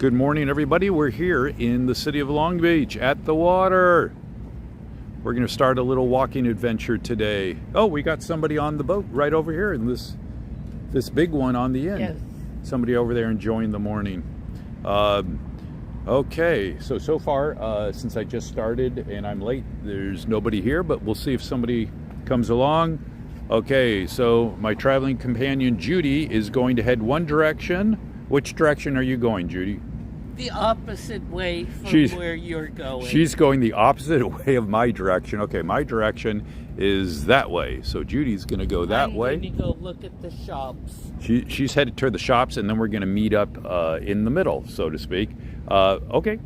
Good morning, everybody. We're here in the city of Long Beach at the water. We're going to start a little walking adventure today. Oh, we got somebody on the boat right over here in this big one on the end. Yes. Somebody over there enjoying the morning. Okay, so far, since I just started and I'm late, there's nobody here, but we'll see if somebody comes along. Okay, so my traveling companion Judy is going to head one direction. Which direction are you going, Judy? The opposite way from where you're going. She's going the opposite way of my direction. Okay, my direction is that way. So Judy's going to go that way. I'm going to go look at the shops. She's headed toward the shops, and then we're going to meet up in the middle, so to speak. Okay.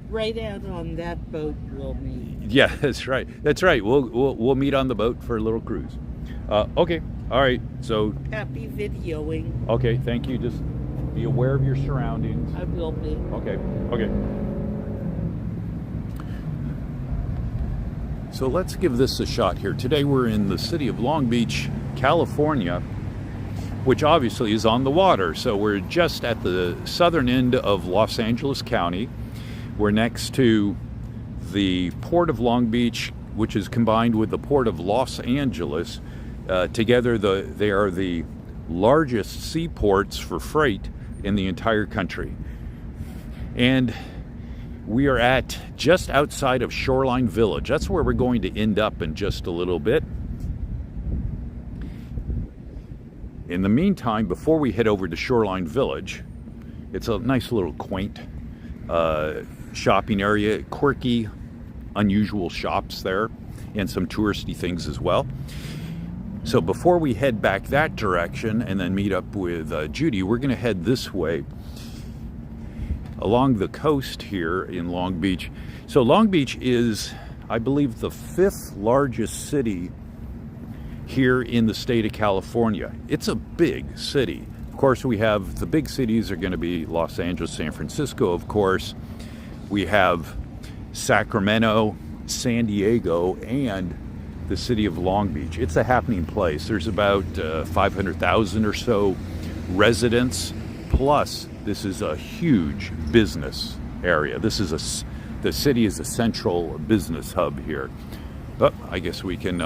Right out on that boat we'll meet. Yeah, that's right. That's right. We'll meet on the boat for a little cruise. Okay. All right. So happy videoing. Okay. Thank you. Just be aware of your surroundings. I will be. Okay. Okay. So let's give this a shot here. Today we're in the city of Long Beach, California, which obviously is on the water. So we're just at the southern end of Los Angeles County. We're next to the Port of Long Beach, which is combined with the Port of Los Angeles. Together, they are the largest seaports for freight in the entire country. And we are at just outside of Shoreline Village. That's where we're going to end up in just a little bit. In the meantime, before we head over to Shoreline Village, it's a nice little quaint shopping area, quirky, unusual shops there, and some touristy things as well. So before we head back that direction and then meet up with Judy, we're going to head this way along the coast here in Long Beach. So Long Beach is, I believe, the 5th largest city here in the state of California. It's a big city. Of course, we have the big cities are going to be Los Angeles, San Francisco, of course. We have Sacramento, San Diego, and the city of Long Beach. It's a happening place. There's about 500,000 or so residents. Plus, this is a huge business area. The city is a central business hub here. But I guess we can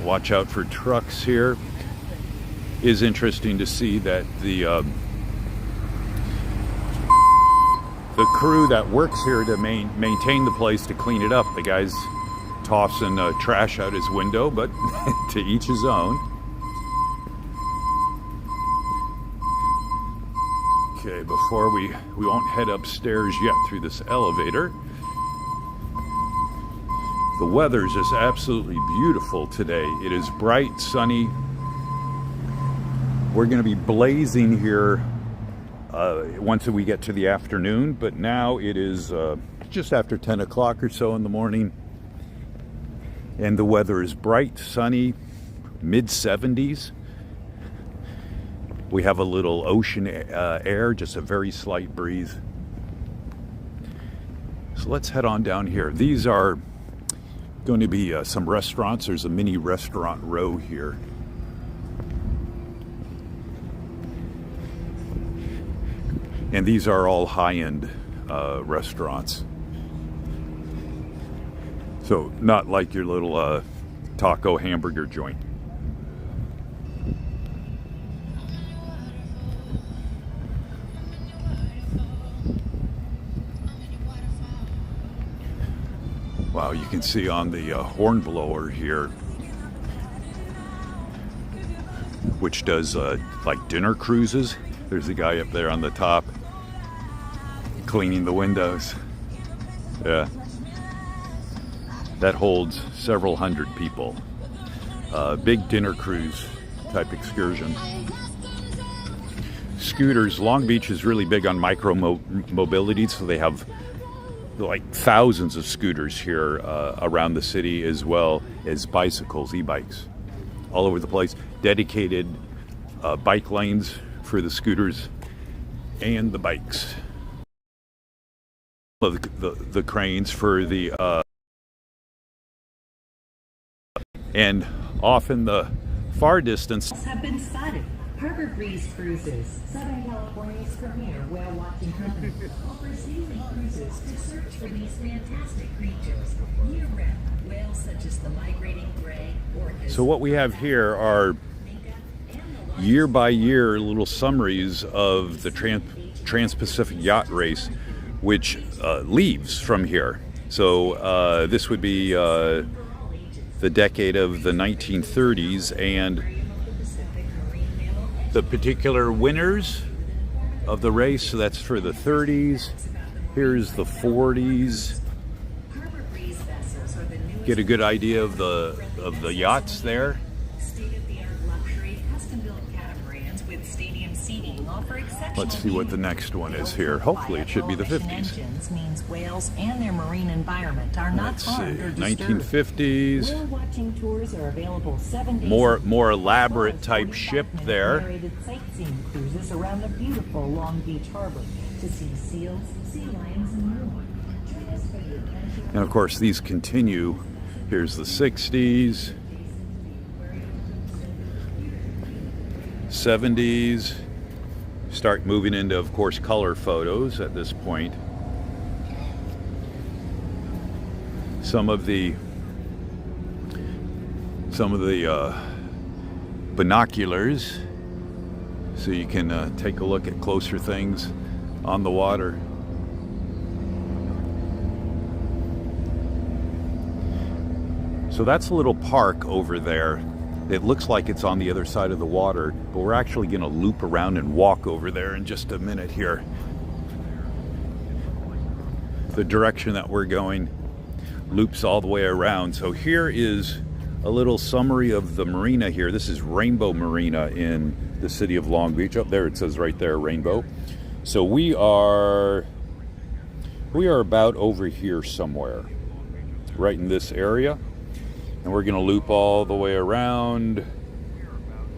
watch out for trucks here. It is interesting to see that the crew that works here to maintain the place, to clean it up, the guy's tossing trash out his window, but to each his own. Okay, before we won't head upstairs yet through this elevator. The weather is just absolutely beautiful today. It is bright, sunny. We're going to be blazing here once we get to the afternoon, but now it is just after 10 o'clock or so in the morning, and the weather is bright, sunny, mid-70s. We have a little ocean air, just a very slight breeze. So let's head on down here. These are going to be some restaurants. There's a mini restaurant row here. And these are all high-end restaurants. So not like your little taco hamburger joint. Wow, you can see on the horn blower here, which does like dinner cruises. There's a guy up there on the top cleaning the windows. Yeah. That holds several hundred people. Big dinner cruise type excursion. Scooters. Long Beach is really big on micro mobility, so they have like thousands of scooters here around the city, as well as bicycles, e-bikes, all over the place. Dedicated bike lanes for the scooters and the bikes. The cranes for the and off in the far distance have been spotted. Harbor Breeze Cruises, Southern California's premier whale watching company, offers daily cruises to search for these fantastic creatures year-round. Whales such as the migrating gray, orcas. So what we have here are year by year little summaries of the Trans-Pacific Yacht Race, which leaves from here. So this would be the decade of the 1930s, and the particular winners of the race, so that's for the 30s. Here's the 40s. Get a good idea of the yachts there. Let's see what the next one is here. Hopefully it should be the 50s. Means whales and their marine environment are not Let's see, harmed or 1950s. Whale watching tours are available 7 days. More elaborate type ship there. Narrated sightseeing cruises around the beautiful Long Beach Harbor to see seals, sea lions, and more. Join us for the adventure. And of course these continue. Here's the 60s, 70s. Start moving into, of course, color photos at this point. Some of the binoculars, so you can take a look at closer things on the water. So that's a little park over there. It looks like it's on the other side of the water, but we're actually going to loop around and walk over there in just a minute here. The direction that we're going loops all the way around. So here is a little summary of the marina here. This is Rainbow Marina in the city of Long Beach. Up there it says right there, Rainbow. So we are about over here somewhere, right in this area. And we're going to loop all the way around,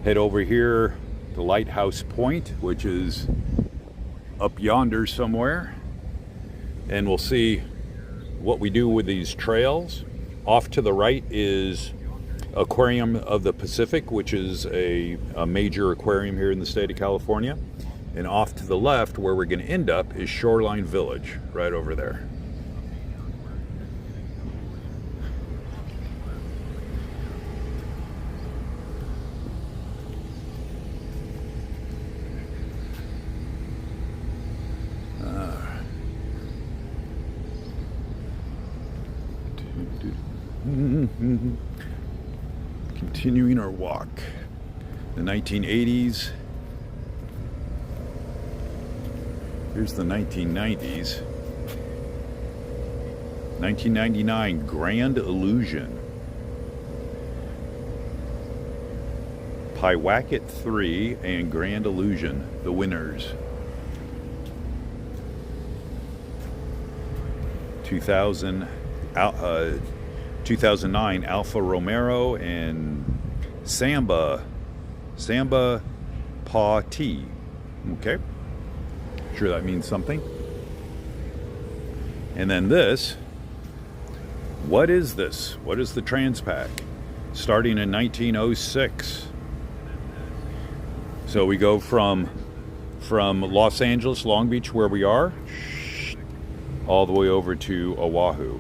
head over here to Lighthouse Point, which is up yonder somewhere. And we'll see what we do with these trails. Off to the right is Aquarium of the Pacific, which is a major aquarium here in the state of California. And off to the left, where we're going to end up, is Shoreline Village, right over there. Continuing our walk. The 1980s. Here's the 1990s. 1999, Grand Illusion. Pyewacket 3 and Grand Illusion, the winners. 2009, Alfa Romero and Samba Paw T. Okay, sure that means something. And then this, what is this? What is the Transpac? Starting in 1906. So we go from Los Angeles, Long Beach, where we are, all the way over to Oahu.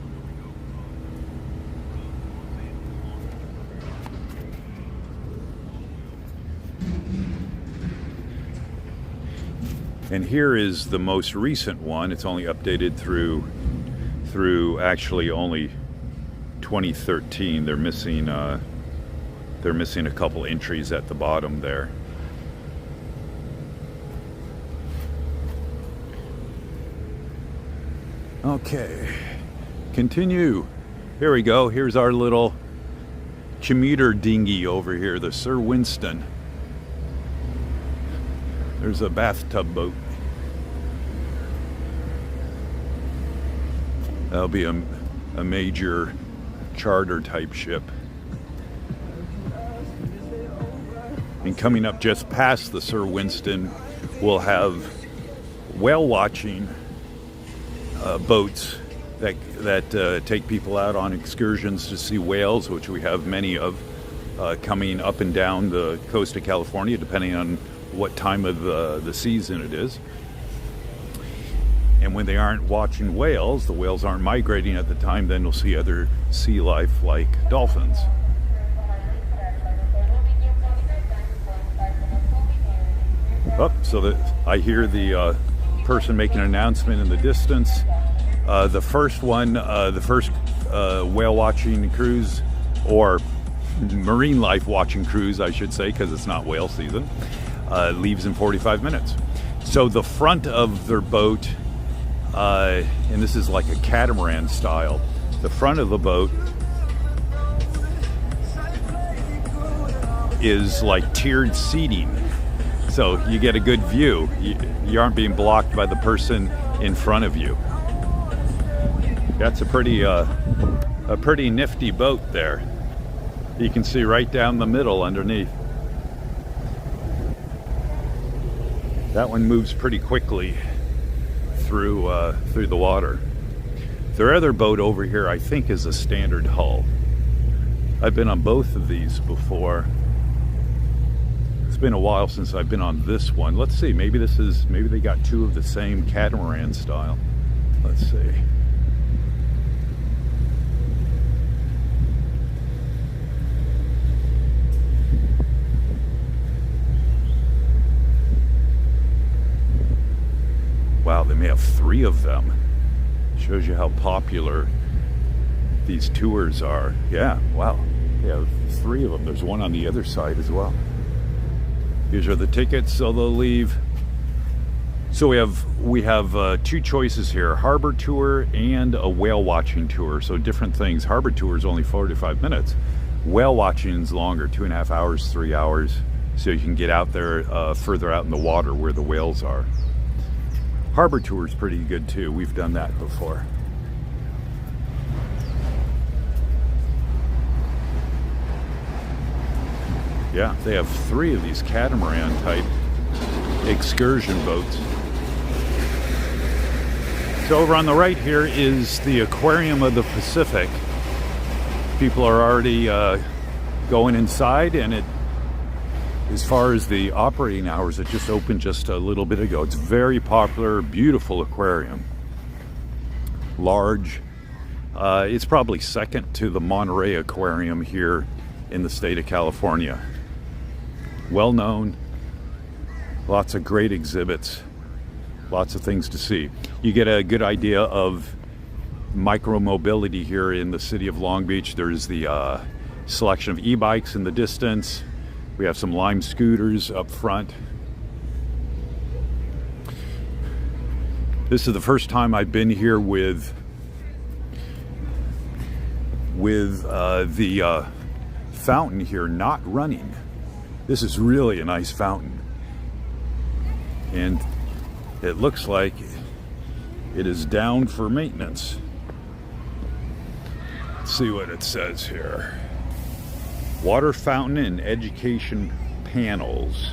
And here is the most recent one. It's only updated through actually only 2013. They're missing a couple entries at the bottom there. Okay, continue. Here we go. Here's our little commuter dinghy over here, the Sir Winston. There's a bathtub boat. That'll be a major charter type ship. And coming up just past the Sir Winston, we'll have whale watching boats that take people out on excursions to see whales, which we have many of coming up and down the coast of California, depending on what time of the season it is. And when they aren't watching whales, the whales aren't migrating at the time, then you'll see other sea life like dolphins. Oh, so that I hear the person making an announcement in the distance. The first whale watching cruise, or marine life watching cruise, I should say, because it's not whale season, leaves in 45 minutes. So the front of their boat, and this is like a catamaran style, the front of the boat is like tiered seating. So you get a good view. You aren't being blocked by the person in front of you. That's a pretty nifty boat there. You can see right down the middle underneath. That one moves pretty quickly through the water. Their other boat over here, I think, is a standard hull. I've been on both of these before. It's been a while since I've been on this one. Let's see, maybe they got two of the same catamaran style. Let's see. Wow, they may have three of them. Shows you how popular these tours are. Yeah, wow. They have three of them. There's one on the other side as well. These are the tickets, so they'll leave. So we have two choices here: harbor tour and a whale watching tour. So different things. Harbor tour is only 45 minutes. Whale watching is longer, 2.5 hours, 3 hours. So you can get out there further out in the water where the whales are. Harbor tour is pretty good too. We've done that before. Yeah, they have three of these catamaran type excursion boats. So over on the right here is the Aquarium of the Pacific. People are already going inside, and as far as the operating hours, it just opened just a little bit ago. It's very popular, beautiful aquarium. Large. It's probably second to the Monterey Aquarium here in the state of California. Well known. Lots of great exhibits. Lots of things to see. You get a good idea of micro-mobility here in the city of Long Beach. There's the selection of e-bikes in the distance. We have some Lime scooters up front. This is the first time I've been here with the fountain here not running. This is really a nice fountain. And it looks like it is down for maintenance. Let's see what it says here. Water fountain and education panels,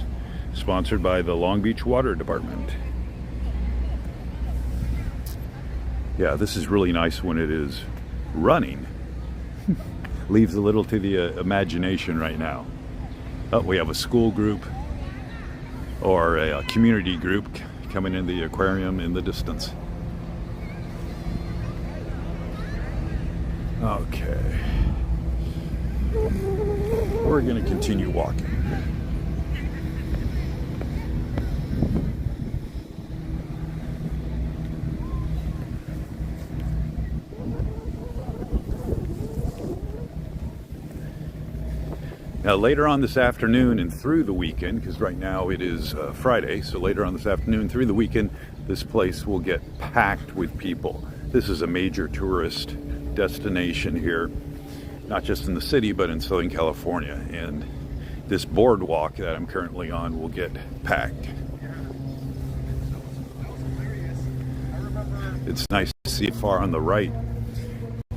sponsored by the Long Beach Water Department. Yeah, this is really nice when it is running. Leaves a little to the imagination right now. Oh, we have a school group or a community group coming in the aquarium in the distance. Okay. We're going to continue walking. Now later on this afternoon and through the weekend, because right now it is Friday, so later on this afternoon through the weekend, this place will get packed with people. This is a major tourist destination here, not just in the city, but in Southern California. And this boardwalk that I'm currently on will get packed. It's nice to see far on the right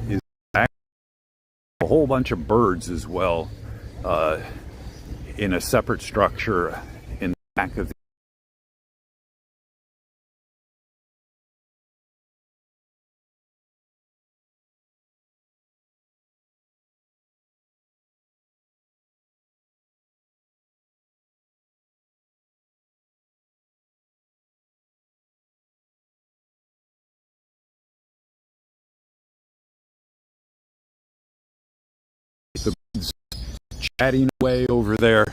is a whole bunch of birds as well, in a separate structure in the back of the chatting away over there.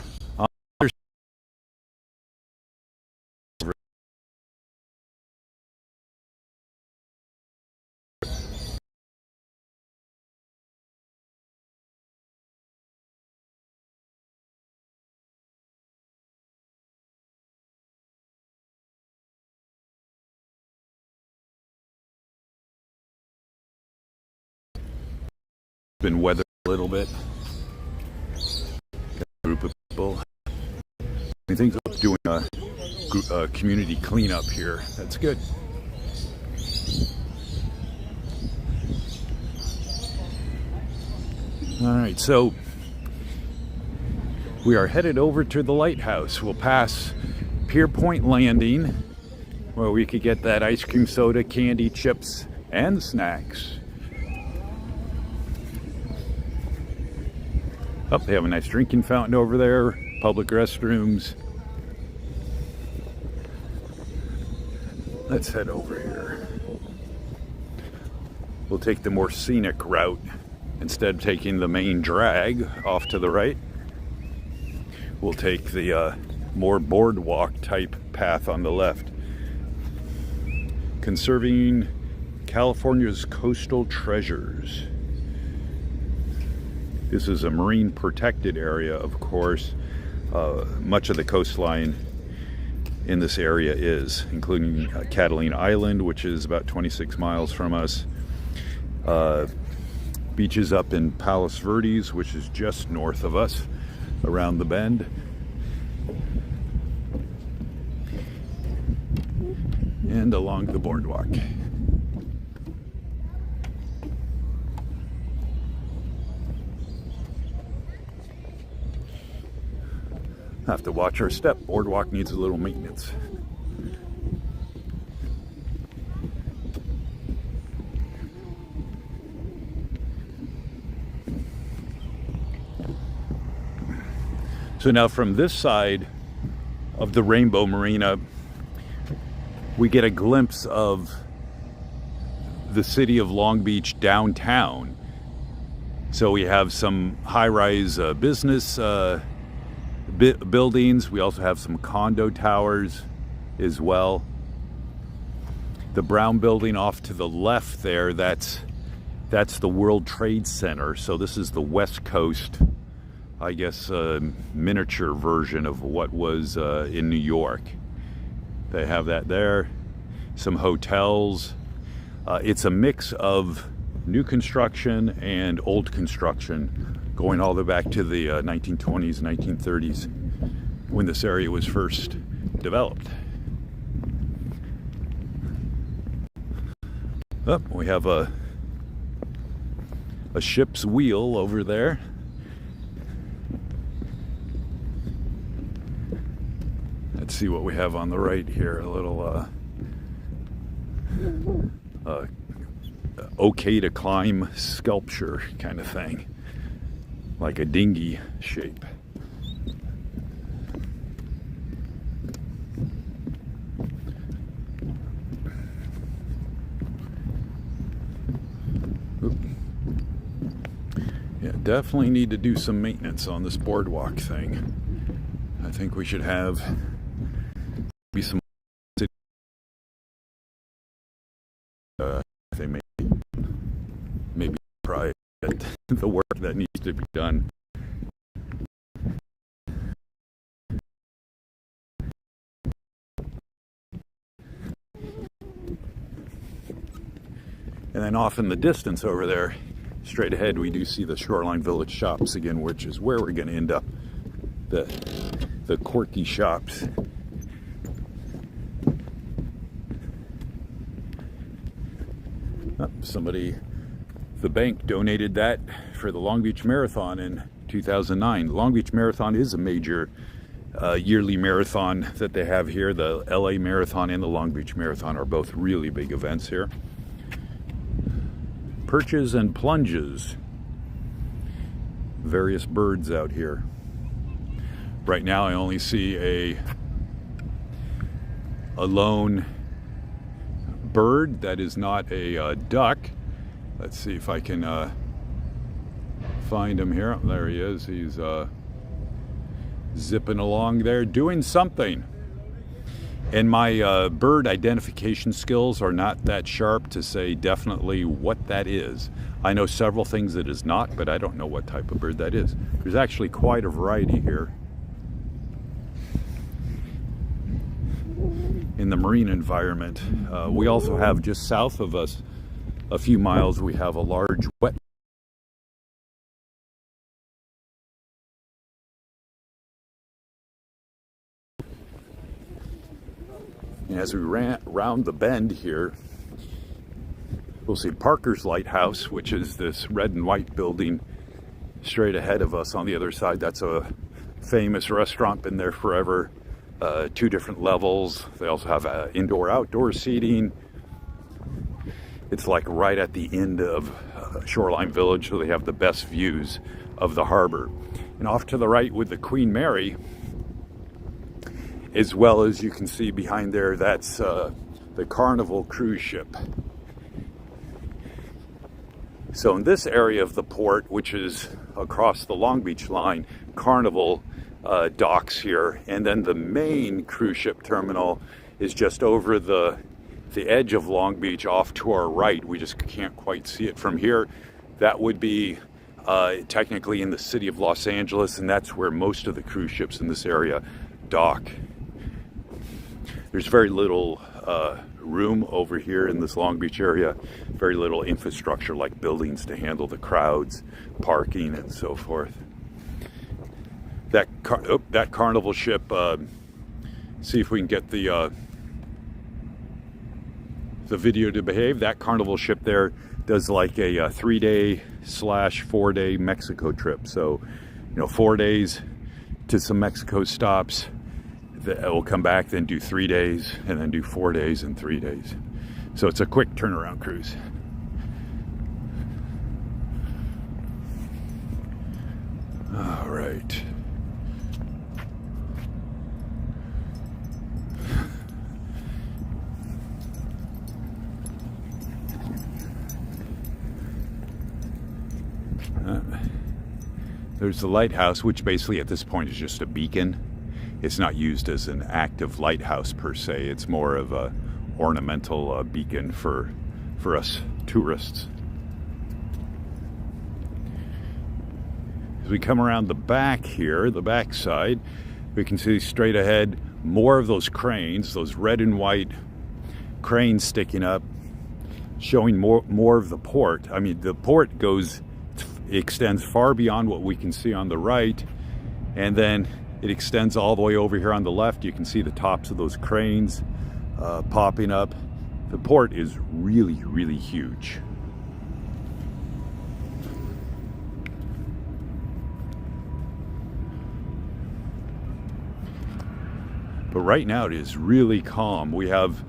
Been weathered a little bit. Got a group of people. I think they're doing a community cleanup here. That's good. All right, so we are headed over to the lighthouse. We'll pass Pier Point Landing, where we could get that ice cream soda, candy, chips, and snacks. Oh, they have a nice drinking fountain over there, public restrooms. Let's head over here. We'll take the more scenic route instead of taking the main drag off to the right. We'll take the more boardwalk type path on the left. Conserving California's coastal treasures. This is a marine protected area, of course. Much of the coastline in this area is, including Catalina Island, which is about 26 miles from us. Beaches up in Palos Verdes, which is just north of us, around the bend. And along the boardwalk. Have to watch our step. Boardwalk needs a little maintenance. So now from this side of the Rainbow Marina, we get a glimpse of the city of Long Beach downtown. So we have some high-rise business buildings. We also have some condo towers as well. The brown building off to the left there, that's the World Trade Center. So this is the West Coast, I guess, miniature version of what was in New York. They have that there. Some hotels. It's a mix of new construction and old construction, going all the way back to the 1920s, 1930s, when this area was first developed. Oh, we have a ship's wheel over there. Let's see what we have on the right here. A little okay to climb sculpture kind of thing, like a dinghy shape. Oop. Yeah, definitely need to do some maintenance on this boardwalk thing. I think we should have maybe some they maybe try the work that needs to be done. And then off in the distance over there, straight ahead, we do see the Shoreline Village shops again, which is where we're going to end up. The quirky shops. Oh, somebody, the bank donated that for the Long Beach Marathon in 2009. The Long Beach Marathon is a major yearly marathon that they have here. The LA Marathon and the Long Beach Marathon are both really big events here. Perches and plunges. Various birds out here. Right now I only see a lone bird that is not a duck. Let's see if I can find him here. There he is. He's zipping along there doing something. And my bird identification skills are not that sharp to say definitely what that is. I know several things it is not, but I don't know what type of bird that is. There's actually quite a variety here. In the marine environment. We also have just south of us, a few miles, we have a large wet. As we ran round the bend here, we'll see Parker's Lighthouse, which is this red and white building straight ahead of us on the other side. That's a famous restaurant, been there forever. 2 different levels. They also have indoor-outdoor seating. It's like right at the end of Shoreline Village, so they have the best views of the harbor. And off to the right with the Queen Mary, as well as you can see behind there, that's the Carnival cruise ship. So in this area of the port, which is across the Long Beach line, Carnival docks here, and then the main cruise ship terminal is just over the edge of Long Beach off to our right. We just can't quite see it from here. That would be technically in the city of Los Angeles, and that's where most of the cruise ships in this area dock. There's very little room over here in this Long Beach area, very little infrastructure like buildings to handle the crowds, parking, and so forth. That Carnival ship, see if we can get the video to behave. That Carnival ship there does like a 3-day/4-day Mexico trip. So, 4 days to some Mexico stops. We'll come back, then do 3 days, and then do 4 days and 3 days. So it's a quick turnaround cruise. All right. There's the lighthouse, which basically at this point is just a beacon. It's not used as an active lighthouse per se. It's more of a ornamental beacon for us tourists. As we come around the back here, the back side, we can see straight ahead more of those cranes, those red and white cranes sticking up, showing more of the port. I mean, the port extends far beyond what we can see on the right, and then it extends all the way over here on the left. You can see the tops of those cranes popping up. The port is really, really huge. But right now it is really calm. We have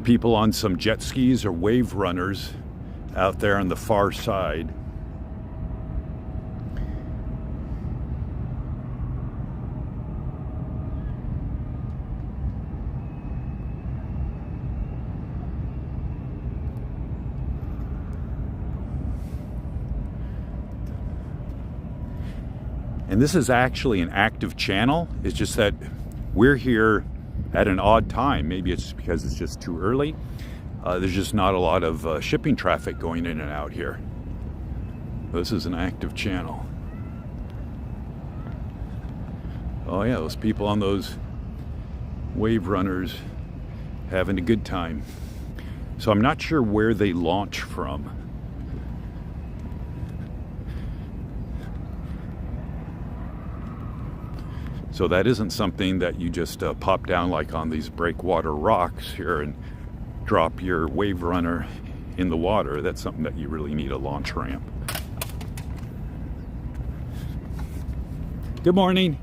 people on some jet skis or wave runners out there on the far side. And this is actually an active channel. It's just that we're here at an odd time. Maybe it's because it's just too early. There's just not a lot of shipping traffic going in and out here. This is an active channel. Oh yeah, those people on those wave runners having a good time. So I'm not sure where they launch from. So that isn't something that you just pop down like on these breakwater rocks here and drop your wave runner in the water. That's something that you really need a launch ramp. Good morning.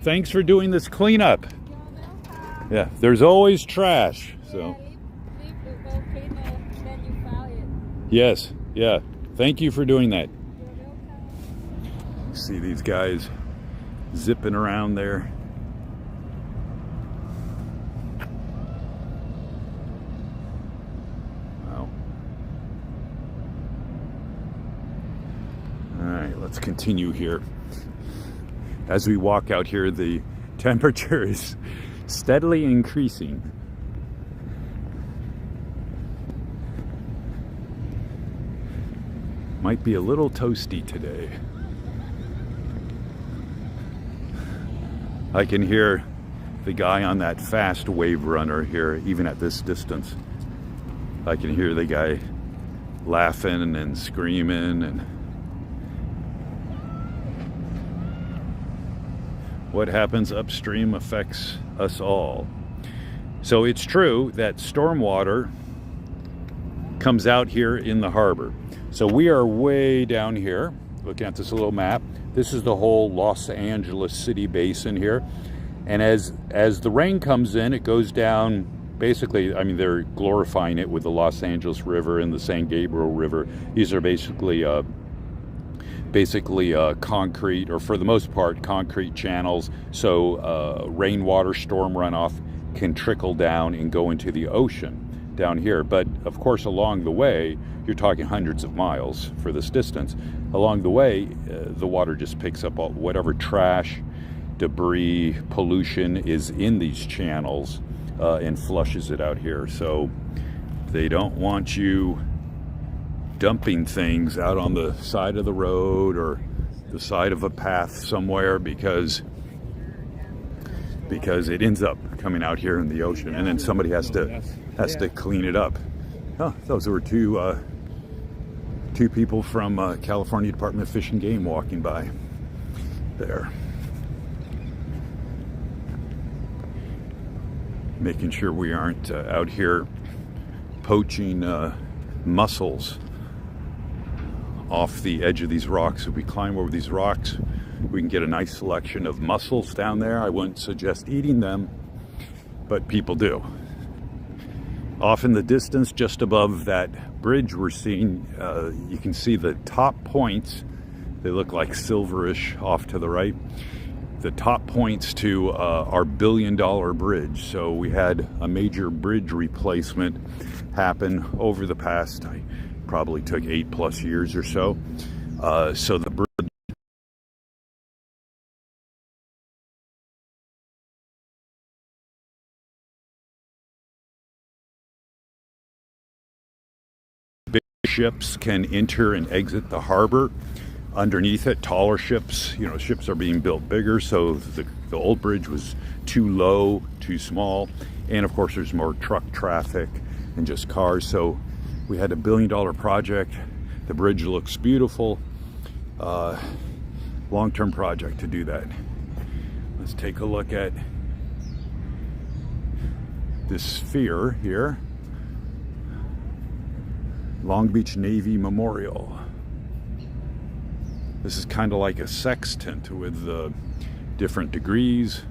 Thanks for doing this cleanup. Yeah, there's always trash. So. Yes, yeah. Thank you for doing that. See these guys zipping around there. Wow. right, let's continue here. As we walk out here, the temperature is steadily increasing. Might be a little toasty today. I can hear the guy on that fast wave runner here, even at this distance. I can hear the guy laughing and screaming, and what happens upstream affects us all. So it's true that stormwater comes out here in the harbor. So we are way down here, looking at this little map. This is the whole Los Angeles city basin here. And as the rain comes in, it goes down, basically, I mean, they're glorifying it with the Los Angeles River and the San Gabriel River. These are basically concrete, or for the most part, concrete channels. So rainwater, storm runoff can trickle down and go into the ocean down here. But of course, along the way, you're talking hundreds of miles for this distance. Along the way, the water just picks up whatever trash, debris, pollution is in these channels and flushes it out here. So they don't want you dumping things out on the side of the road or the side of a path somewhere, because it ends up coming out here in the ocean, and then somebody has to clean it up. Oh, those were two people from California Department of Fish and Game walking by there, making sure we aren't out here poaching mussels off the edge of these rocks. If we climb over these rocks, we can get a nice selection of mussels down there. I wouldn't suggest eating them, but people do. Off in the distance, just above that bridge we're seeing, you can see the top points. They look like silverish off to the right. The top points to our billion-dollar bridge. So we had a major bridge replacement happen over the past, probably took 8+ years or so. So the bridge ships can enter and exit the harbor. Underneath it, taller ships, ships are being built bigger, so the old bridge was too low, too small, and of course there's more truck traffic and just cars. So we had a $1 billion project. The bridge looks beautiful. Long-term project to do that. Let's take a look at this sphere here. Long Beach Navy Memorial. This is kind of like a sextant with different degrees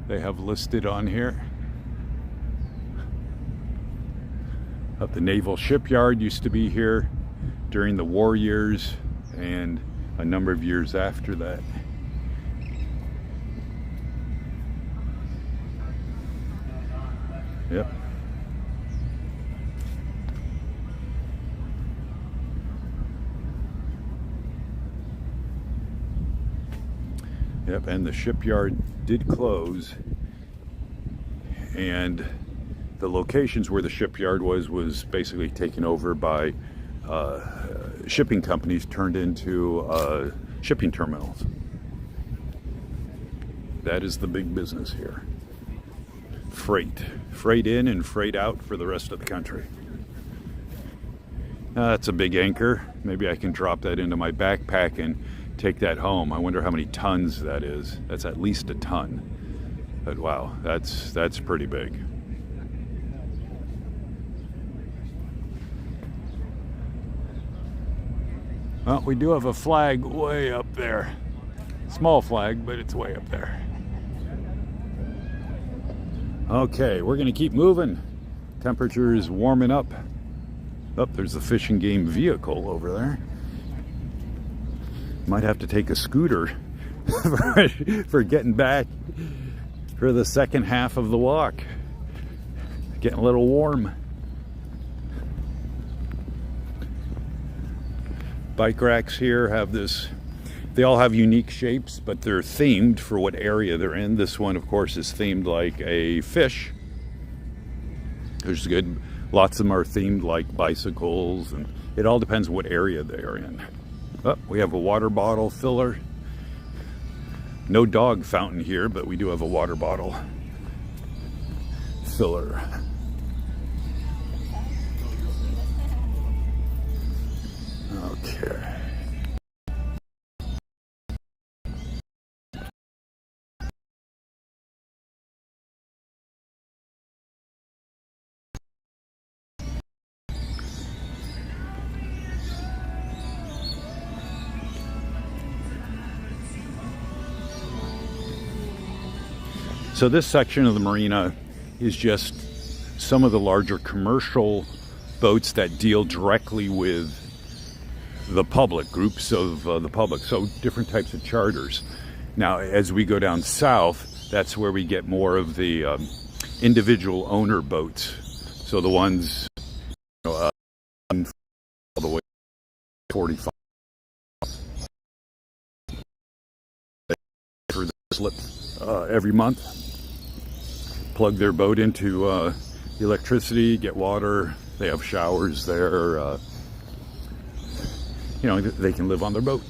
they have listed on here. The Naval Shipyard used to be here during the war years and a number of years after that. Yep. Yep, and the shipyard did close, and the locations where the shipyard was basically taken over by shipping companies, turned into shipping terminals. That is the big business here. Freight in and freight out for the rest of the country. That's a big anchor. Maybe I can drop that into my backpack and take that home. I wonder how many tons that is. That's at least a ton. But wow, that's pretty big. Well, we do have a flag way up there. Small flag, but it's way up there. Okay, we're gonna keep moving. Temperature is warming up. Oh, there's the Fish and Game vehicle over there. Might have to take a scooter for getting back for the second half of the walk. Getting a little warm. Bike racks here have this They all have unique shapes, but they're themed for what area they're in. This one, of course, is themed like a fish, which is good. Lots of them are themed like bicycles, and it all depends what area they are in. Oh, we have a water bottle filler. No dog fountain here, but we do have a water bottle filler. Okay. So this section of the marina is just some of the larger commercial boats that deal directly with the public, groups of the public, so different types of charters. Now, as we go down south, that's where we get more of the individual owner boats. So the ones, you know, all the way 45 for the slip every month. Plug their boat into electricity, get water. They have showers there. You know, they can live on their boat.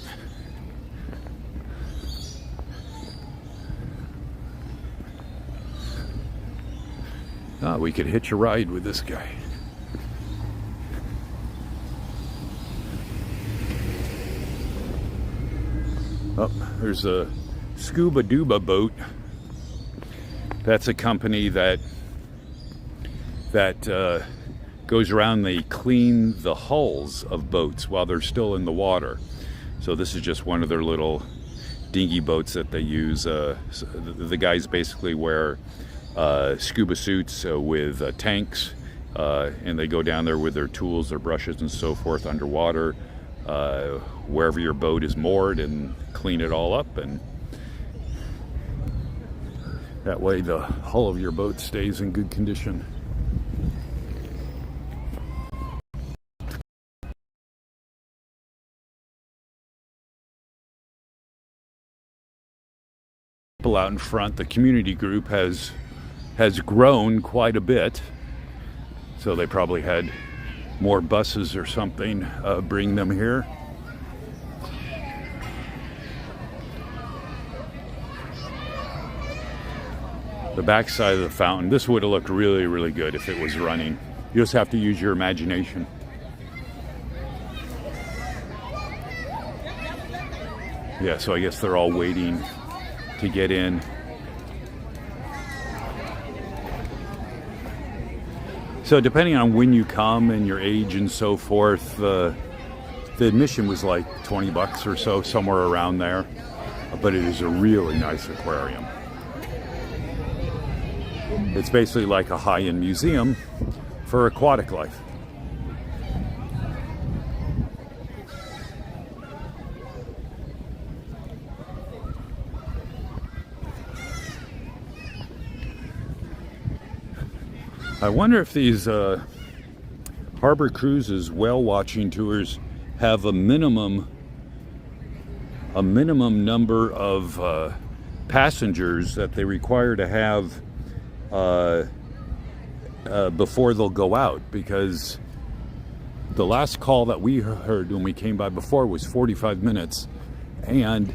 We could hitch a ride with this guy. Oh, there's a Scuba Duba boat. That's a company that goes around. They clean the hulls of boats while they're still in the water. So this is just one of their little dinghy boats that they use. So the guys basically wear scuba suits with tanks, and they go down there with their tools, their brushes, and so forth underwater, wherever your boat is moored, and clean it all up, and that way the hull of your boat stays in good condition. People out in front, the community group has grown quite a bit, so they probably had more buses or something bring them here. The back side of the fountain, this would have looked really, really good if it was running. You just have to use your imagination. Yeah, so I guess they're all waiting to get in. So depending on when you come and your age and so forth, the admission was like $20 or so, somewhere around there. But it is a really nice aquarium. It's basically like a high-end museum for aquatic life. I wonder if these harbor cruises, whale watching tours, have a minimum number of passengers that they require to have before they'll go out, because the last call that we heard when we came by before was 45 minutes, and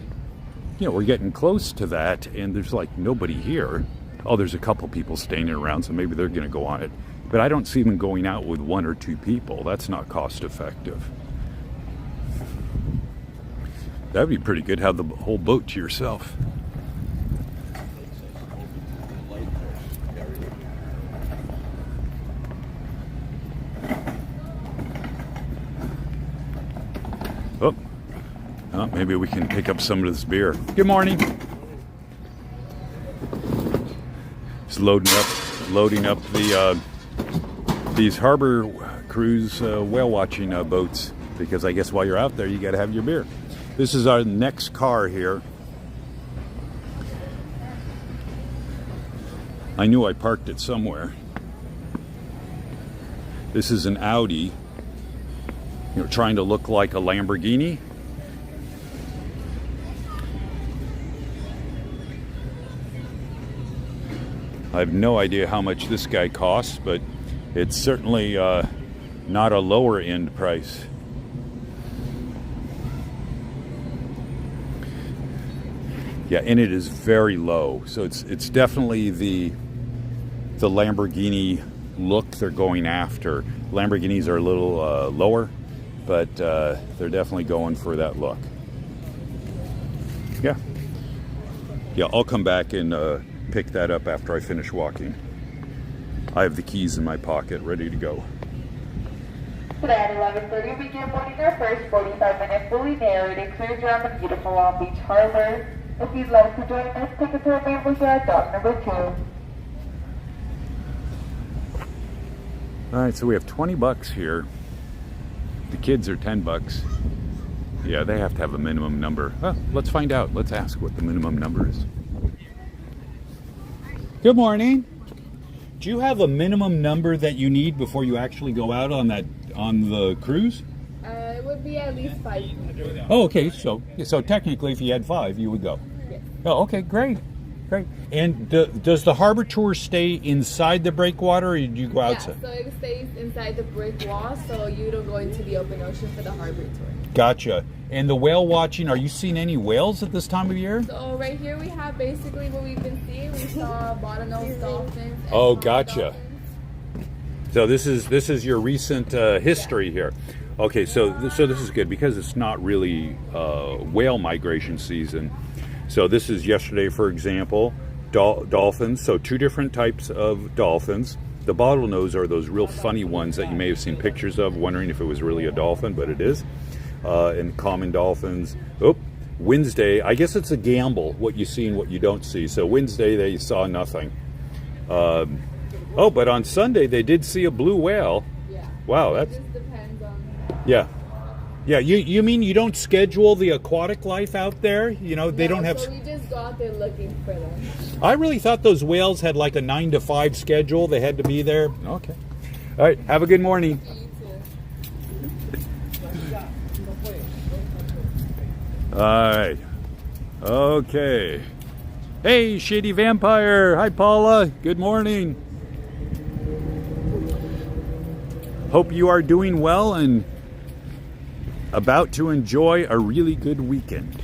you know, we're getting close to that and there's like nobody here. Oh, there's a couple people standing around, so maybe they're going to go on it, but I don't see them going out with 1 or 2 people. That's not cost effective. That'd be pretty good, have the whole boat to yourself. Oh, maybe we can pick up some of this beer. Good morning. Just loading up the these harbor cruise whale watching boats, because I guess while you're out there you got to have your beer. This is our next car here. I knew I parked it somewhere. This is an Audi, you know, trying to look like a Lamborghini. I have no idea how much this guy costs, but it's certainly not a lower end price. Yeah, and it is very low. So it's definitely the Lamborghini look they're going after. Lamborghinis are a little lower, but they're definitely going for that look. Yeah. Yeah, I'll come back and pick that up after I finish walking. I have the keys in my pocket, ready to go. Today at 11:30, we begin boarding our first 45-minute fully narrated cruise around the beautiful Long Beach Harbor. If you'd like to join us, tickets are available here at dock number 2. All right, so we have 20 bucks here. The kids are 10 bucks. Yeah, they have to have a minimum number. Well, let's find out. Let's ask what the minimum number is. Good morning. Do you have a minimum number that you need before you actually go out on the cruise? It would be at least 5. Oh, okay. So technically, if you had 5, you would go. Yes. Oh, okay. Great. And does the harbor tour stay inside the breakwater, or do you go outside? Yeah, so it stays inside the brick wall, so you don't go into the open ocean for the harbor tour. Gotcha. And the whale watching, are you seeing any whales at this time of year? So right here we have basically what we've been seeing. We saw bottlenose dolphins. And Oh, small gotcha. dolphins. So this is your recent history here. Okay, so this is good because it's not really whale migration season. So this is yesterday, for example, dolphins. So 2 different types of dolphins. The bottlenose are those real funny ones that you may have seen pictures of, wondering if it was really a dolphin, but it is. And common dolphins. Oh, Wednesday, I guess it's a gamble, what you see and what you don't see. So Wednesday, they saw nothing. Oh, but on Sunday, they did see a blue whale. Yeah. Wow, It that's... just depends on... Yeah. Yeah, you mean you don't schedule the aquatic life out there? You know, they don't have... So we just go out there looking for them. I really thought those whales had like a 9 to 5 schedule. They had to be there. Okay. All right, have a good morning. All right. Okay. Hey, Shady Vampire. Hi, Paula. Good morning. Hope you are doing well and about to enjoy a really good weekend.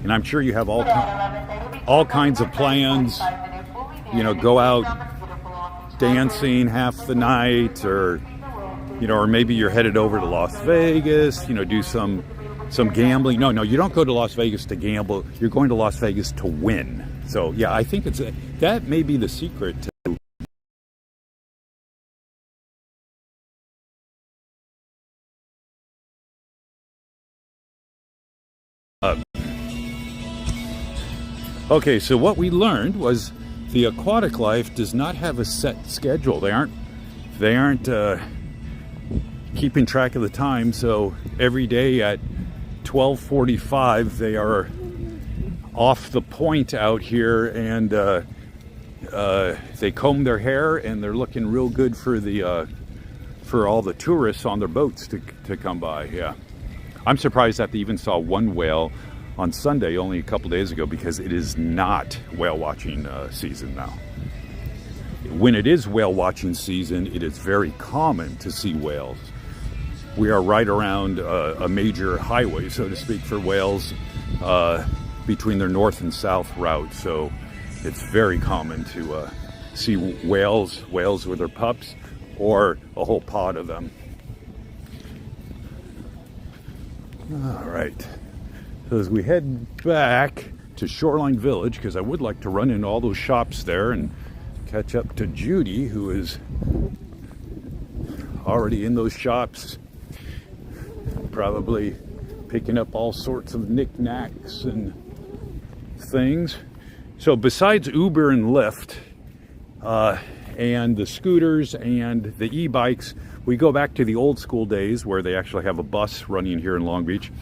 And I'm sure you have all kinds of plans. You know, go out dancing half the night, or or maybe you're headed over to Las Vegas, do some gambling. No, you don't go to Las Vegas to gamble. You're going to Las Vegas to win. So, yeah, I think that may be the secret to Okay, so what we learned was the aquatic life does not have a set schedule. They aren't keeping track of the time. So every day at 12:45, they are off the point out here, and they comb their hair, and they're looking real good for all the tourists on their boats to come by. Yeah, I'm surprised that they even saw one whale on Sunday only a couple days ago, because it is not whale watching season now. When it is whale watching season, it is very common to see whales. We are right around a major highway, so to speak, for whales between their north and south route. So it's very common to see whales with their pups, or a whole pod of them. All right. So as we head back to Shoreline Village, because I would like to run into all those shops there and catch up to Judy, who is already in those shops, probably picking up all sorts of knickknacks and things. So besides Uber and Lyft and the scooters and the e-bikes, we go back to the old school days where they actually have a bus running here in Long Beach.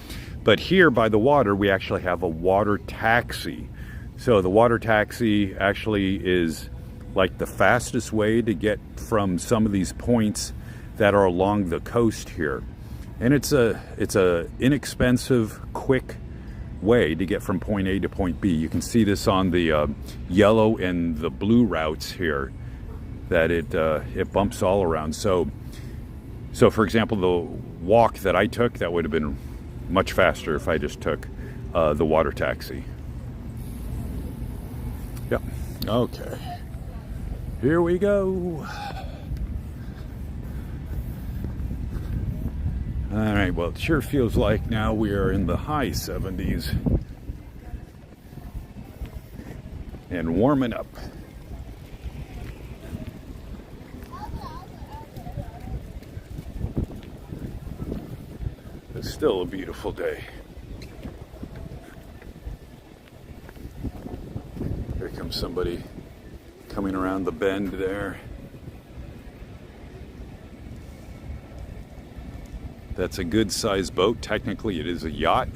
But here by the water, we actually have a water taxi. So the water taxi actually is like the fastest way to get from some of these points that are along the coast here. And it's a inexpensive, quick way to get from point A to point B. You can see this on the yellow and the blue routes here, that it bumps all around. So for example, the walk that I took, that would have been much faster if I just took the water taxi. Yep. Okay. Here we go. All right, well, it sure feels like now we are in the high 70s and warming up. It's still a beautiful day. Here comes somebody coming around the bend there. That's a good sized boat. Technically it is a yacht.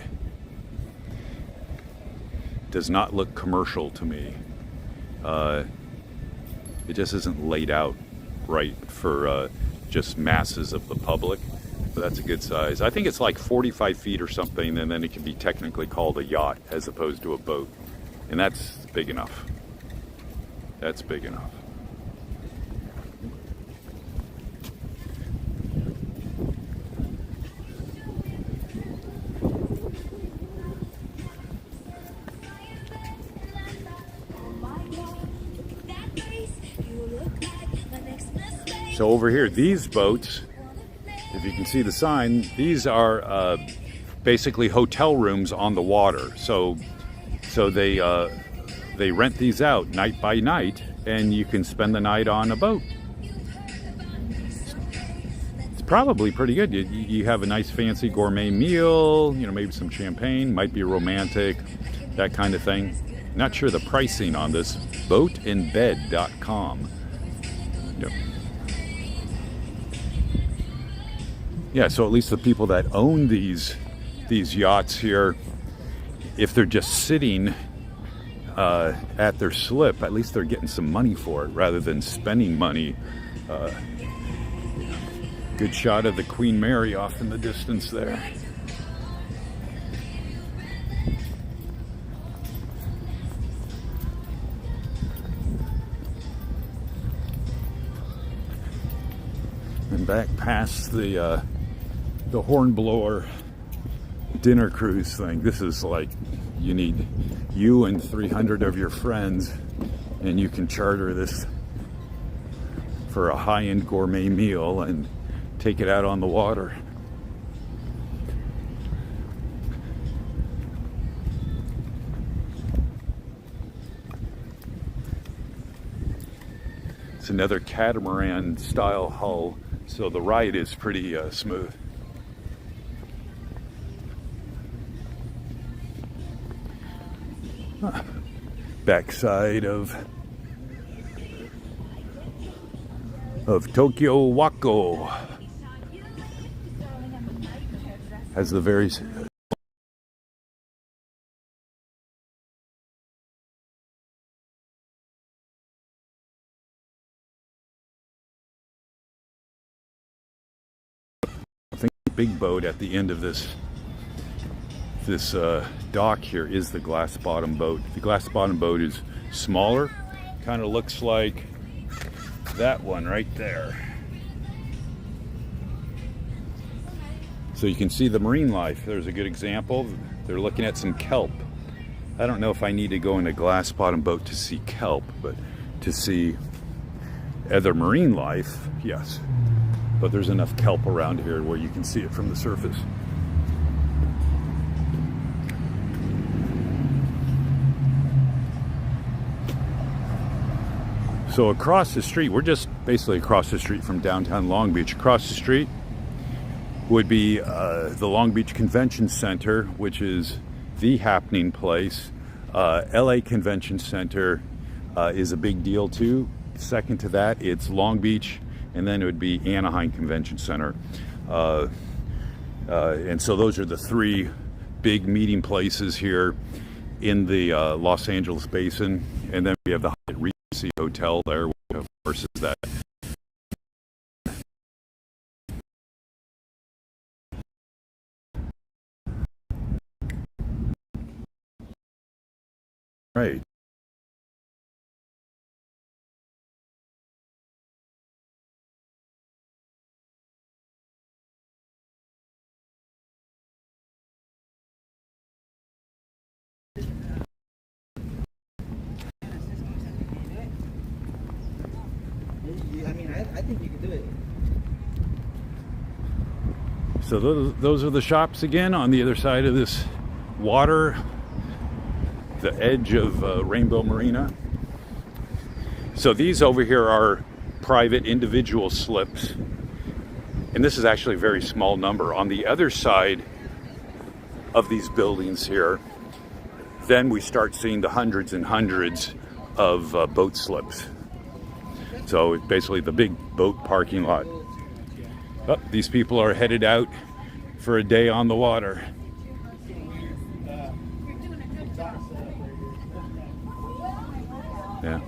Does not look commercial to me. It just isn't laid out right for just masses of the public. But that's a good size. I think it's like 45 feet or something, and then it can be technically called a yacht as opposed to a boat. And that's big enough. That's big enough. So over here, these boats, if you can see the sign, these are basically hotel rooms on the water. So they rent these out night by night, and you can spend the night on a boat. It's probably pretty good. You have a nice fancy gourmet meal, you know, maybe some champagne, might be romantic, that kind of thing. Not sure the pricing on this. Boatandbed.com. Yep. Yeah, so at least the people that own these yachts here, if they're just sitting at their slip, at least they're getting some money for it rather than spending money. Good shot of the Queen Mary off in the distance there. And back past the Hornblower dinner cruise thing. This is like, you need you and 300 of your friends, and you can charter this for a high-end gourmet meal and take it out on the water. It's another catamaran style hull, so the ride is pretty smooth. Backside of Tokyo Wako has the very big boat at the end of this dock here is the glass bottom boat. The glass bottom boat is smaller, kind of looks like that one right there. So you can see the marine life. There's a good example. They're looking at some kelp. I don't know if I need to go in a glass bottom boat to see kelp, but to see other marine life, yes. But there's enough kelp around here where you can see it from the surface. So across the street, we're just basically across the street from downtown Long Beach. Across the street would be the Long Beach Convention Center, which is the happening place. LA Convention Center is a big deal too. Second to that, it's Long Beach, and then it would be Anaheim Convention Center. And so those are the three big meeting places here in the Los Angeles basin. And then we have the Hyatt Regency Hotel there, which of course is that Right. I think you can do it. So those are the shops again on the other side of this water, the edge of Rainbow Marina. So these over here are private individual slips, and this is actually a very small number. On the other side of these buildings here, then we start seeing the hundreds and hundreds of boat slips. So it's basically the big boat parking lot. Oh, these people are headed out for a day on the water. Yeah.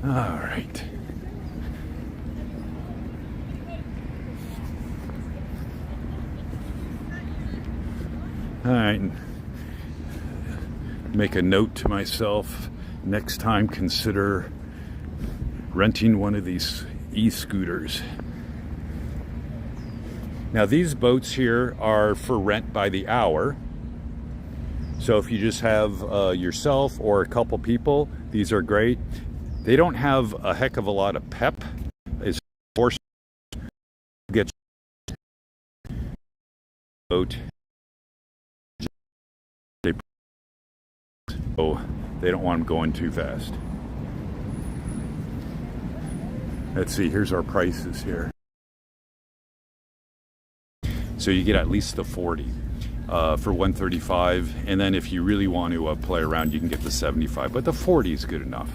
All right. All right. Make a note to myself. Next time, consider renting one of these e-scooters. Now, these boats here are for rent by the hour. So if you just have yourself or a couple people, these are great. They don't have a heck of a lot of pep. It's forced to get boat. So they don't want them going too fast. Let's see, here's our prices here. So you get at least the 40 for 135, and then if you really want to play around, you can get the 75, but the 40 is good enough.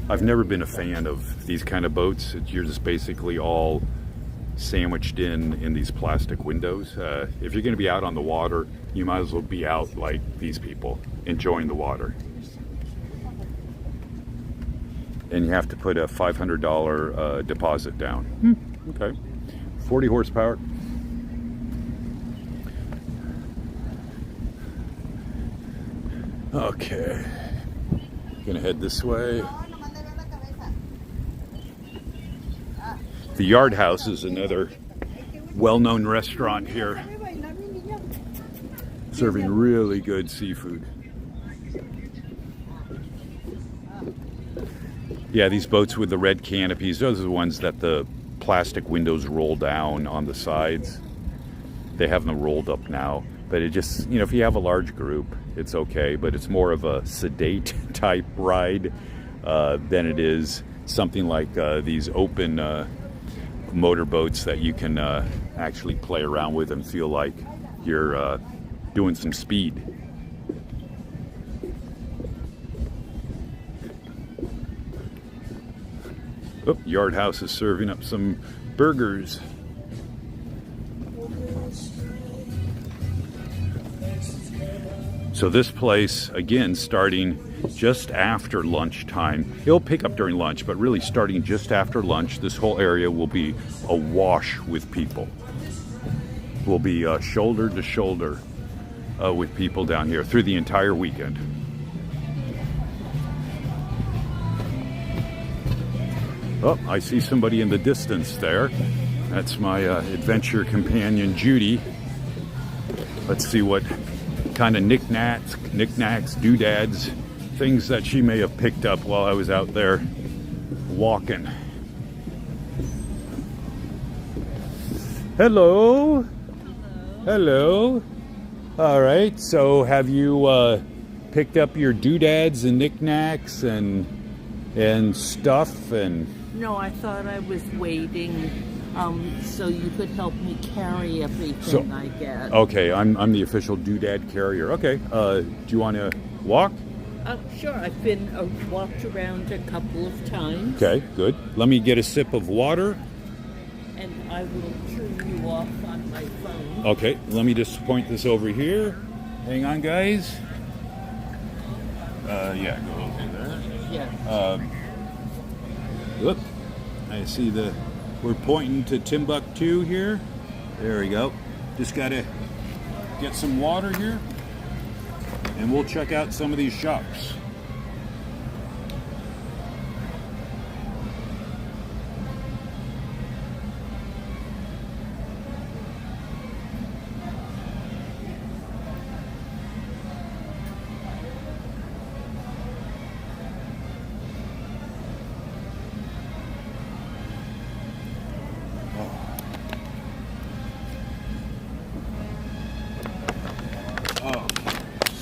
I've never been a fan of these kind of boats. You're just basically all sandwiched in these plastic windows. If you're going to be out on the water, you might as well be out like these people, enjoying the water. And you have to put a $500 deposit down. Okay. 40 horsepower. Okay. Gonna head this way. The Yard House is another well-known restaurant here, serving really good seafood. Yeah, these boats with the red canopies, those are the ones that the plastic windows roll down on the sides. They have them rolled up now, but it just, if you have a large group, it's okay, but it's more of a sedate type ride than it is something like these open motorboats that you can actually play around with and feel like you're doing some speed. Oh, Yard House is serving up some burgers. So this place, again, starting just after lunchtime. It'll pick up during lunch, but really starting just after lunch, this whole area will be awash with people. We'll be shoulder to shoulder with people down here through the entire weekend. Oh, I see somebody in the distance there. That's my adventure companion, Judy. Let's see what kind of knickknacks, doodads, things that she may have picked up while I was out there walking. Hello. Hello. All right, so have you picked up your doodads and knickknacks and stuff and... No, I thought I was waiting so you could help me carry everything I get. Okay, I'm the official doodad carrier. Okay, do you want to walk? Sure, I've been walked around a couple of times. Okay, good. Let me get a sip of water. And I will turn you off on my phone. Okay, let me just point this over here. Hang on, guys. Yeah, go over there. Yeah. Whoop. I see we're pointing to Timbuktu here. There we go. Just gotta get some water here, and we'll check out some of these shops.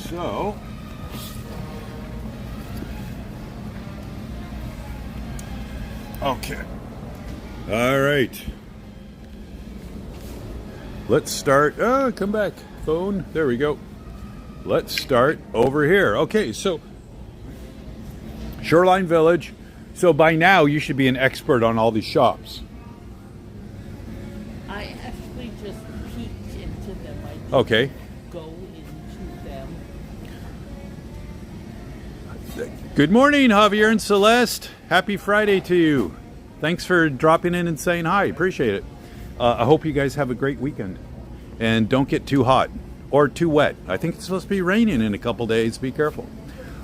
So, okay. All right. Let's start. Come back, phone. There we go. Let's start over here. Okay, so Shoreline Village. So by now you should be an expert on all these shops. I actually just peeked into them. I didn't Okay. go into them. Good morning, Javier and Celeste. Happy Friday to you. Thanks for dropping in and saying hi. Appreciate it. I hope you guys have a great weekend. And don't get too hot or too wet. I think it's supposed to be raining in a couple days. Be careful.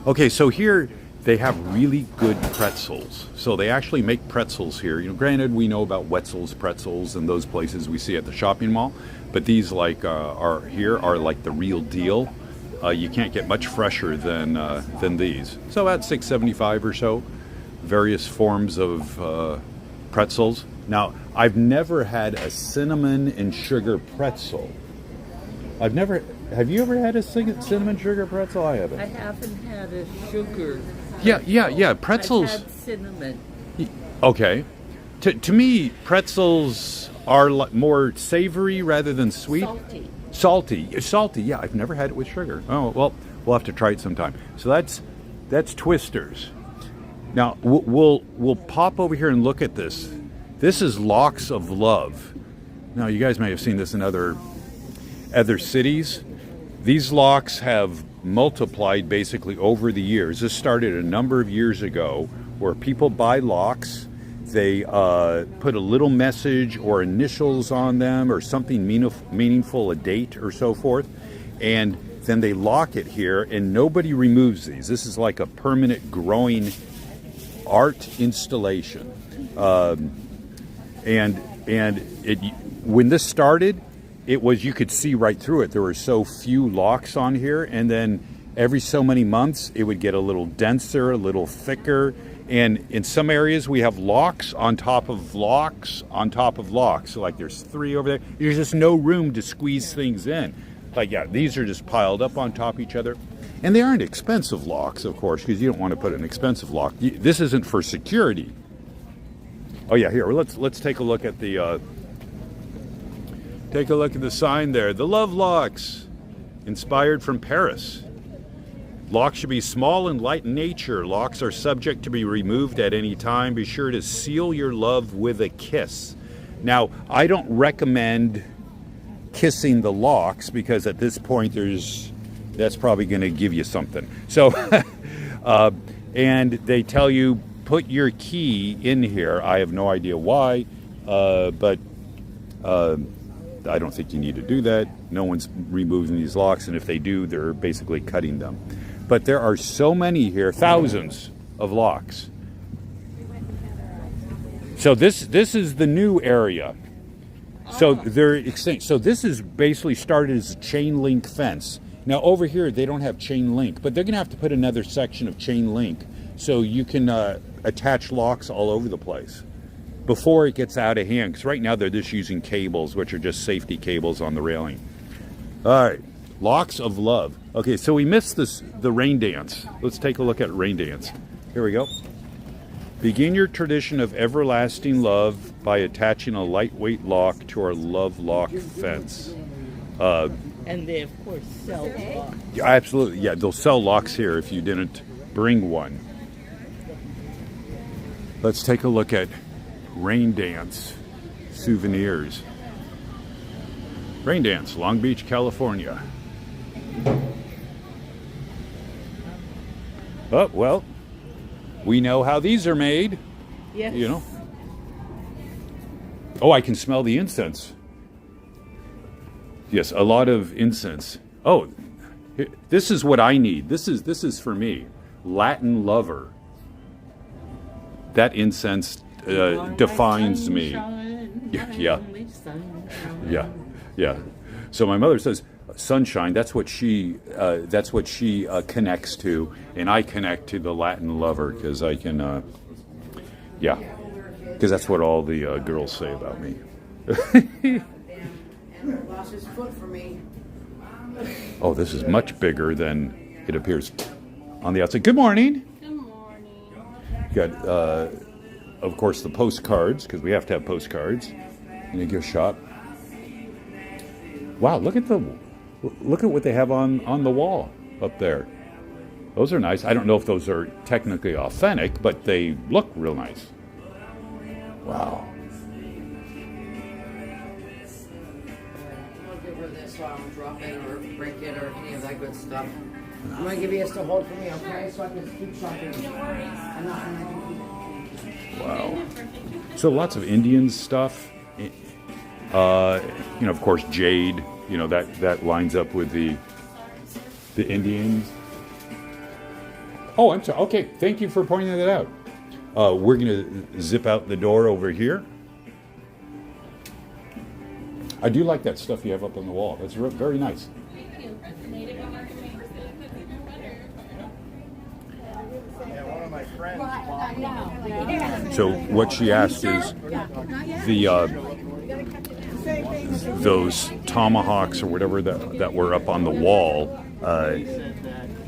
Okay, so here they have really good pretzels. So they actually make pretzels here. You know, granted, we know about Wetzel's pretzels and those places we see at the shopping mall. But these are like the real deal. You can't get much fresher than these. So at $6.75 or so, various forms of pretzels. Now, I've never had a cinnamon and sugar pretzel. Have you ever had a cinnamon sugar pretzel? I haven't. I haven't had a sugar. Yeah. Pretzels. I've had cinnamon. Okay. To me, pretzels are more savory rather than sweet. Salty. Yeah, I've never had it with sugar. Oh well, we'll have to try it sometime. So that's Twisters. Now we'll pop over here and look at this. This is Locks of Love. Now you guys may have seen this in other cities. These locks have multiplied basically over the years. This started a number of years ago, where people buy locks. They put a little message or initials on them or something meaningful, a date or so forth, and then they lock it here, and nobody removes these. This is like a permanent growing art installation. When this started, it was, you could see right through it. There were so few locks on here, and then every so many months it would get a little denser, a little thicker. And in some areas we have locks on top of locks on top of locks. So like there's 3 over there. There's just no room to squeeze things in. Like, yeah, these are just piled up on top of each other. And they aren't expensive locks, of course, because you don't want to put an expensive lock. This isn't for security. Oh yeah, here, let's take a look at the sign there. The Love Locks, inspired from Paris. Locks should be small and light in nature. Locks are subject to be removed at any time. Be sure to seal your love with a kiss. Now, I don't recommend kissing the locks, because at this point that's probably going to give you something. So, and they tell you, put your key in here. I have no idea why, but I don't think you need to do that. No one's removing these locks, and if they do, they're basically cutting them. But there are so many here, thousands of locks. So this is the new area. So they're extinct. So this is basically started as a chain link fence. Now over here they don't have chain link, but they're going to have to put another section of chain link so you can attach locks all over the place before it gets out of hand. Because right now they're just using cables, which are just safety cables on the railing. All right. Locks of Love. Okay, so we missed the rain dance. Let's take a look at rain dance. Here we go. Begin your tradition of everlasting love by attaching a lightweight lock to our love lock fence. And they, of course, sell locks. Absolutely, yeah. They'll sell locks here if you didn't bring one. Let's take a look at rain dance souvenirs. Rain dance, Long Beach, California. Oh, well, we know how these are made. Yes. You know. Oh, I can smell the incense. Yes, a lot of incense. Oh, this is what I need. This is for me. Latin lover. That incense defines me. Yeah. So my mother says sunshine. That's what she connects to, and I connect to the Latin lover because I can. Because that's what all the girls say about me. Lost his foot for me. Oh, this is much bigger than it appears on the outside. Good morning. Good morning. Got, of course, the postcards, because we have to have postcards in a gift shop. Wow, look at what they have on the wall up there. Those are nice. I don't know if those are technically authentic, but they look real nice. Wow. I'll give her this so I don't drop it or break it or any of that good stuff. I'm going to give you this to hold for me, okay? So I can keep shopping. I'm not going to keep it. Wow. So lots of Indian stuff. Of course, jade. That lines up with the Indians. Oh, I'm sorry. Okay, thank you for pointing that out. We're going to zip out the door over here. I do like that stuff you have up on the wall. That's very nice. One of my friends. So what she asked is those tomahawks or whatever that were up on the wall.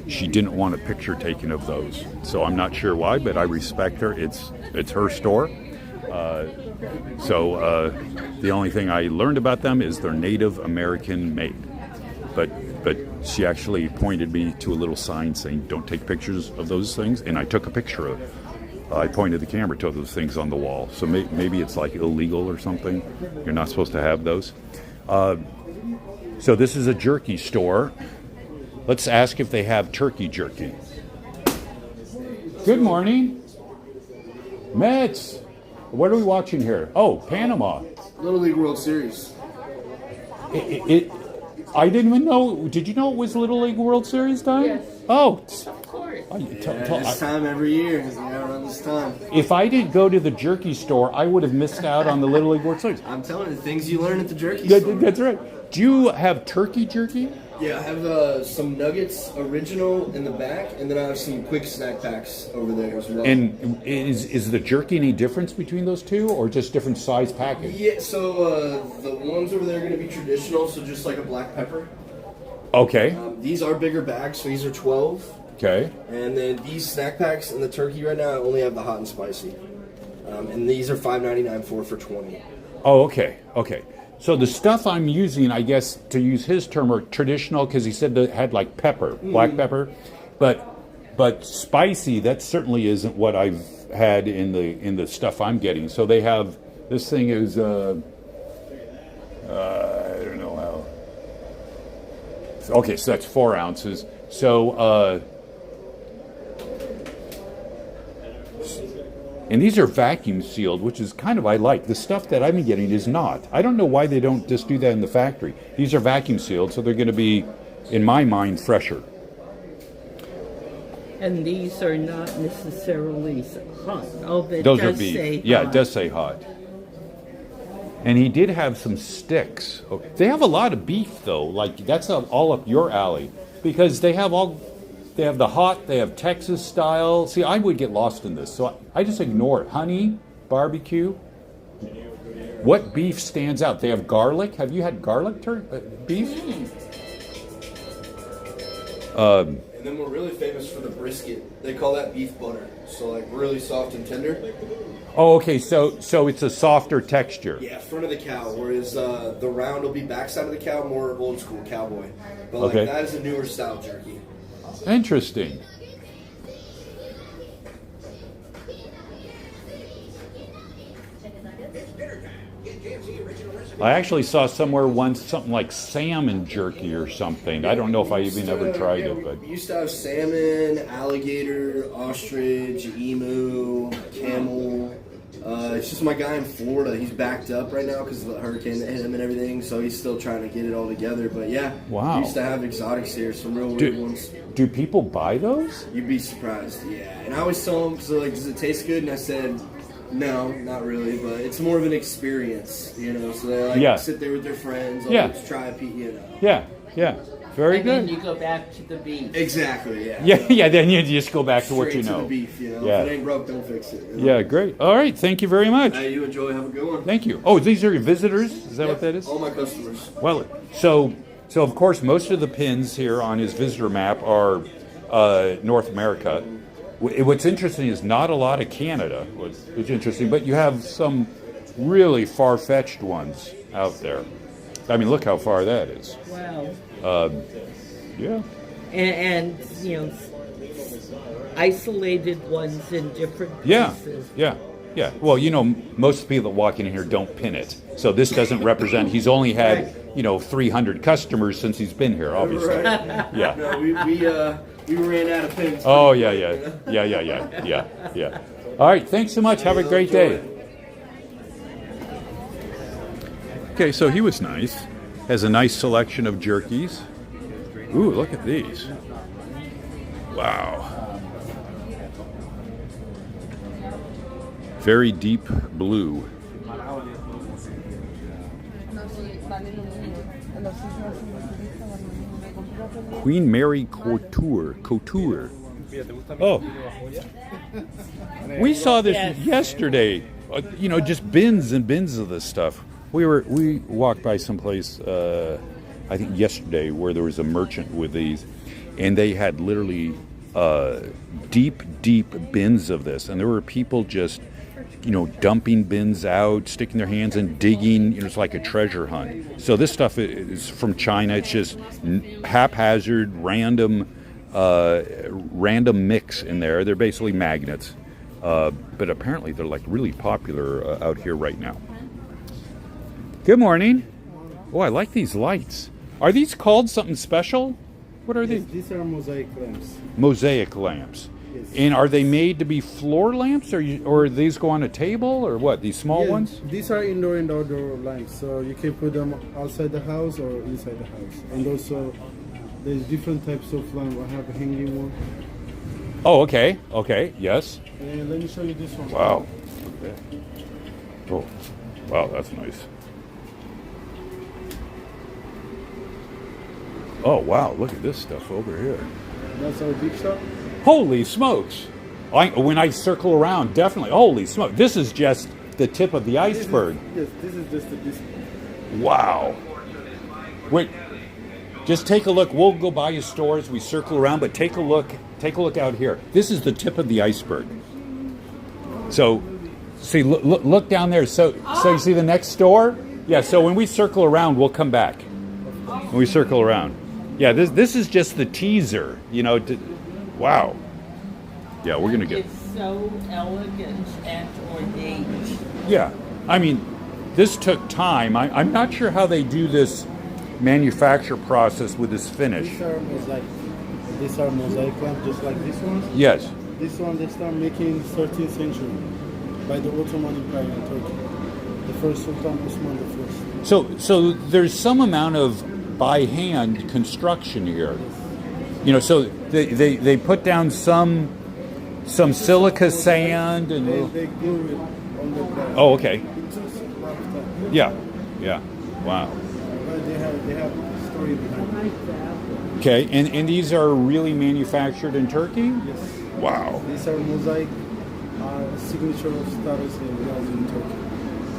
She didn't want a picture taken of those, so I'm not sure why, but I respect her. It's her store. So the only thing I learned about them is they're Native American made. But she actually pointed me to a little sign saying, "Don't take pictures of those things," and I took a picture of it. I pointed the camera to those things on the wall. So maybe it's like illegal or something. You're not supposed to have those. So this is a jerky store. Let's ask if they have turkey jerky. Good morning. Mets. What are we watching here? Oh, Panama. Little League World Series. I didn't even know. Did you know it was Little League World Series time? Yes. Oh. Of course. This time every year. We gotta run this time. If I didn't go to the jerky store, I would have missed out on the Little League World Series. I'm telling you, the things you learn at the jerky store. That's right. Do you have turkey jerky? Yeah, I have some nuggets original in the back, and then I have some quick snack packs over there as well. And is the jerky any difference between those two, or just different size package? Yeah, so the ones over there are going to be traditional, so just like a black pepper. Okay. These are bigger bags, so these are 12. Okay. And then these snack packs and the turkey right now, I only have the hot and spicy. And these are $5.99 for $20. Oh, okay. So the stuff I'm using, I guess, to use his term, are traditional, because he said that it had like pepper, black pepper, but spicy. That certainly isn't what I've had in the stuff I'm getting. So they have, this thing is I don't know how. Okay, so that's 4 ounces. So and these are vacuum sealed, which is kind of I like. The stuff that I've been getting is not. I don't know why they don't just do that in the factory. These are vacuum sealed, so they're going to be, in my mind, fresher. And these are not necessarily hot. Oh, but Those it are does beef. say Yeah, hot. it does say hot. And he did have some sticks. Okay. They have a lot of beef, though. Like, that's all up your alley. Because they have the hot, they have Texas style. See, I would get lost in this, so I just ignore it. Honey, barbecue. What beef stands out? They have garlic. Have you had garlic beef? And then we're really famous for the brisket. They call that beef butter. So like really soft and tender. Oh, okay. So it's a softer texture. Yeah, front of the cow. Whereas the round will be backside of the cow, more old school cowboy. But like Okay. that is a newer style jerky. Interesting. I actually saw somewhere once something like salmon jerky or something. I don't know if I even ever tried it, but We used to have salmon, alligator, ostrich, emu, camel. It's just my guy in Florida. He's backed up right now because of the hurricane that hit him and everything, so he's still trying to get it all together. But yeah, Wow. we used to have exotics here, some real weird ones. Do people buy those? You'd be surprised, yeah. And I always tell them, so like, does it taste good? And I said, no, not really, but it's more of an experience, you know. So they like sit there with their friends, let's try a piece, you know. Yeah, yeah. Very and good. then you go back to the beef. Exactly, yeah. Yeah, then you just go back to what Straight you know. to the beef, you know. Yeah. If it ain't broke, don't fix it. You know? Yeah, great. All right, thank you very much. Hey, you enjoy. Have a good one. Thank you. Oh, these are your visitors? Is that what that is? All my customers. Well, so of course, most of the pins here on his visitor map are North America. What's interesting is not a lot of Canada, which is interesting, but you have some really far-fetched ones out there. I mean, look how far that is. Wow. Yeah. And you know, isolated ones in different pieces. Yeah. Well, you know, most people that walk in here don't pin it. So this doesn't represent, he's only had, 300 customers since he's been here, obviously. Right. Yeah. No, we ran out of pins. Oh, yeah. All right, thanks so much. Have a great day. Okay, so he was nice. Has a nice selection of jerkies. Ooh, look at these. Wow. Very deep blue. Queen Mary Couture. Oh. We saw this yesterday. Just bins and bins of this stuff. We walked by someplace, I think yesterday, where there was a merchant with these, and they had literally deep bins of this, and there were people just, dumping bins out, sticking their hands in, digging. It's like a treasure hunt. So this stuff is from China. It's just haphazard, random mix in there. They're basically magnets, but apparently they're like really popular out here right now. Good morning. Oh, I like these lights. Are these called something special? What are these? These are mosaic lamps. Mosaic lamps. Yes. And are they made to be floor lamps, or these go on a table, or what? These small ones? These are indoor and outdoor lamps, so you can put them outside the house or inside the house. And also, there's different types of lamp. I have a hanging one. Oh, okay, yes. And let me show you this one. Wow. Okay. Oh, wow, that's nice. Oh, wow, look at this stuff over here. That's our big shop. Holy smokes. When I circle around, definitely. Holy smoke. This is just the tip of the iceberg. This is just the display. Wow. Wait, just take a look. We'll go by your stores. We circle around, but take a look out here. This is the tip of the iceberg. So, see, look down there. So you see the next store? Yeah, so when we circle around, we'll come back. When we circle around. Yeah, this is just the teaser, wow. Yeah, we're going to get... It's so elegant and ornate. Yeah, I mean, this took time. I'm not sure how they do this manufacture process with this finish. These are mosaic lamps, just like this one. Yes. This one they start making 13th century by the Ottoman Empire in Turkey. The first Sultan Osman I. So there's some amount of by hand construction here. So they put down some silica sand and They glue it on the ground. oh, okay. It took a lot of time. Yeah. Wow. But they have a story behind it. Okay, and these are really manufactured in Turkey? Yes. Wow. These are mosaic signature of status in Turkey.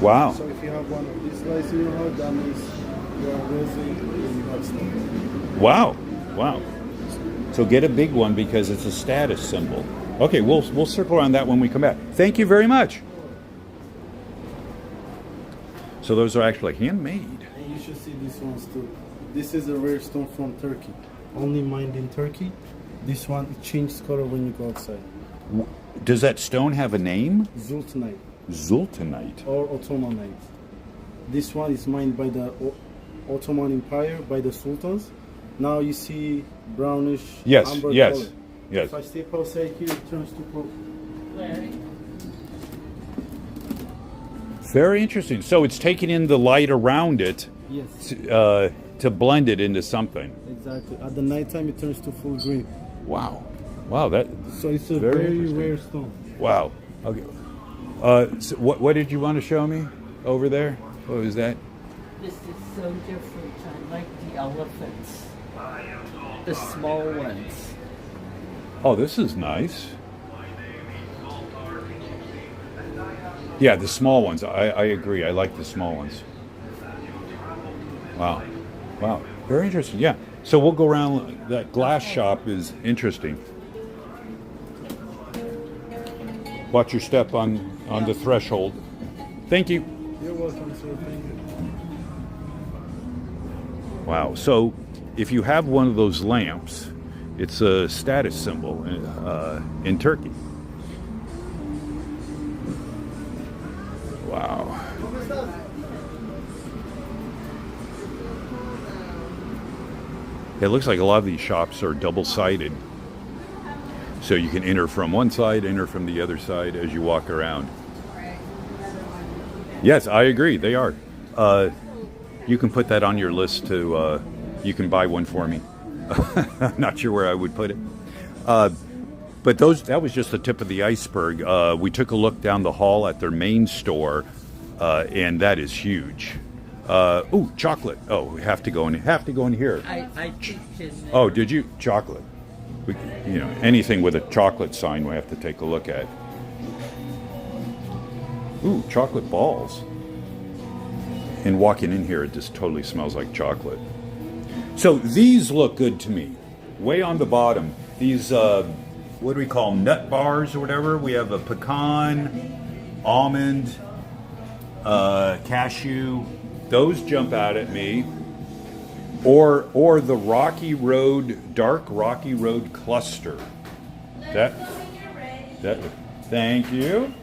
Wow. So if you have one of these lights in your house, that means you are wealthy and you have stuff. Wow. So get a big one because it's a status symbol. Okay, we'll circle around that when we come back. Thank you very much. So those are actually handmade. And you should see these ones too. This is a rare stone from Turkey. Only mined in Turkey. This one it changes color when you go outside. Does that stone have a name? Zultanite Zultanite. or Ottomanite. This one is mined by the Ottoman Empire, by the sultans. Now you see brownish amber color. Yes. If I step outside here, it turns to purple. Very interesting. So it's taking in the light around it Yes, to blend it into something. exactly. At the nighttime, it turns to full green. Wow. Wow, that So it's a Very very interesting. rare stone. wow. Okay. So what did you want to show me over there? What was that? This is so different. I like the elephants. The small ones. Oh, this is nice. Yeah, the small ones. I agree. I like the small ones. Wow. Wow. Very interesting. Yeah. So we'll go around. That glass shop is interesting. Watch your step on the threshold. Thank you. You're welcome, sir. Thank you. Wow. So if you have one of those lamps, it's a status symbol in Turkey. Wow. It looks like a lot of these shops are double-sided. So you can enter from one side, enter from the other side as you walk around. Yes, I agree. They are. You can put that on your list to, you can buy one for me. I'm not sure where I would put it. But that was just the tip of the iceberg. We took a look down the hall at their main store, and that is huge. Ooh, chocolate. Oh, we have to go in here. I teach in there. Oh, did you? Chocolate. Anything with a chocolate sign we have to take a look at. Ooh, chocolate balls. And walking in here, it just totally smells like chocolate. So these look good to me. Way on the bottom, these, what do we call them, nut bars or whatever? We have a pecan, almond, cashew. Those jump out at me. Or the Dark Rocky Road cluster. Thank you.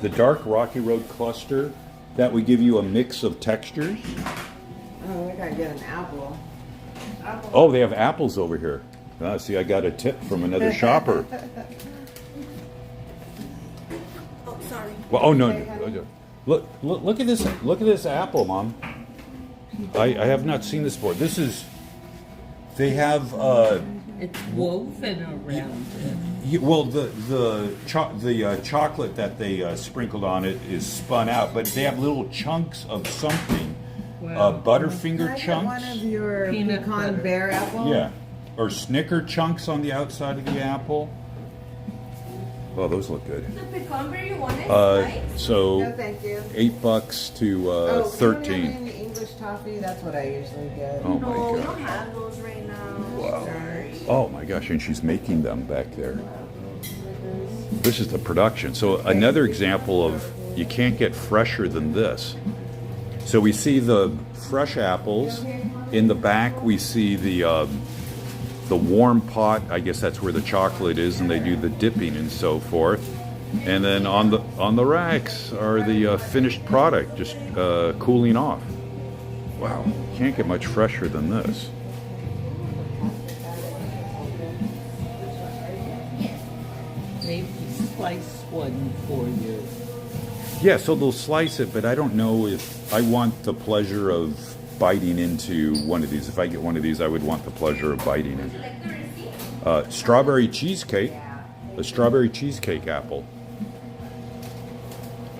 The Dark Rocky Road cluster, that would give you a mix of textures. Oh, we gotta get an apple. Oh, they have apples over here. See, I got a tip from another shopper. Oh, sorry. Well, oh no. Look at this. Look at this apple, Mom. I have not seen this before. They have It's woven around it. well, the chocolate that they sprinkled on it is spun out, but they have little chunks of something. Wow. Butterfinger Can I get chunks. one of your Peanut pecan butter. bear apple? Yeah, or Snicker chunks on the outside of the apple. Oh, those look good. The pecan berry you wanted, right? So No, thank you. $8 to Oh, you don't have 13. any English toffee? That's what I usually get. Oh No, my we god! don't have those right now. Wow. Sorry. Oh my gosh! And she's making them back there. This is the production. So another example of you can't get fresher than this. So we see the fresh apples. In the back, we see the warm pot. I guess that's where the chocolate is, and they do the dipping and so forth. And then on the racks are the finished product, just cooling off. Wow, can't get much fresher than this. Maybe slice one for you. Yeah, so they'll slice it, but I don't know if I want the pleasure of biting into one of these. If I get one of these, I would want the pleasure of biting it. Strawberry cheesecake, a strawberry cheesecake apple.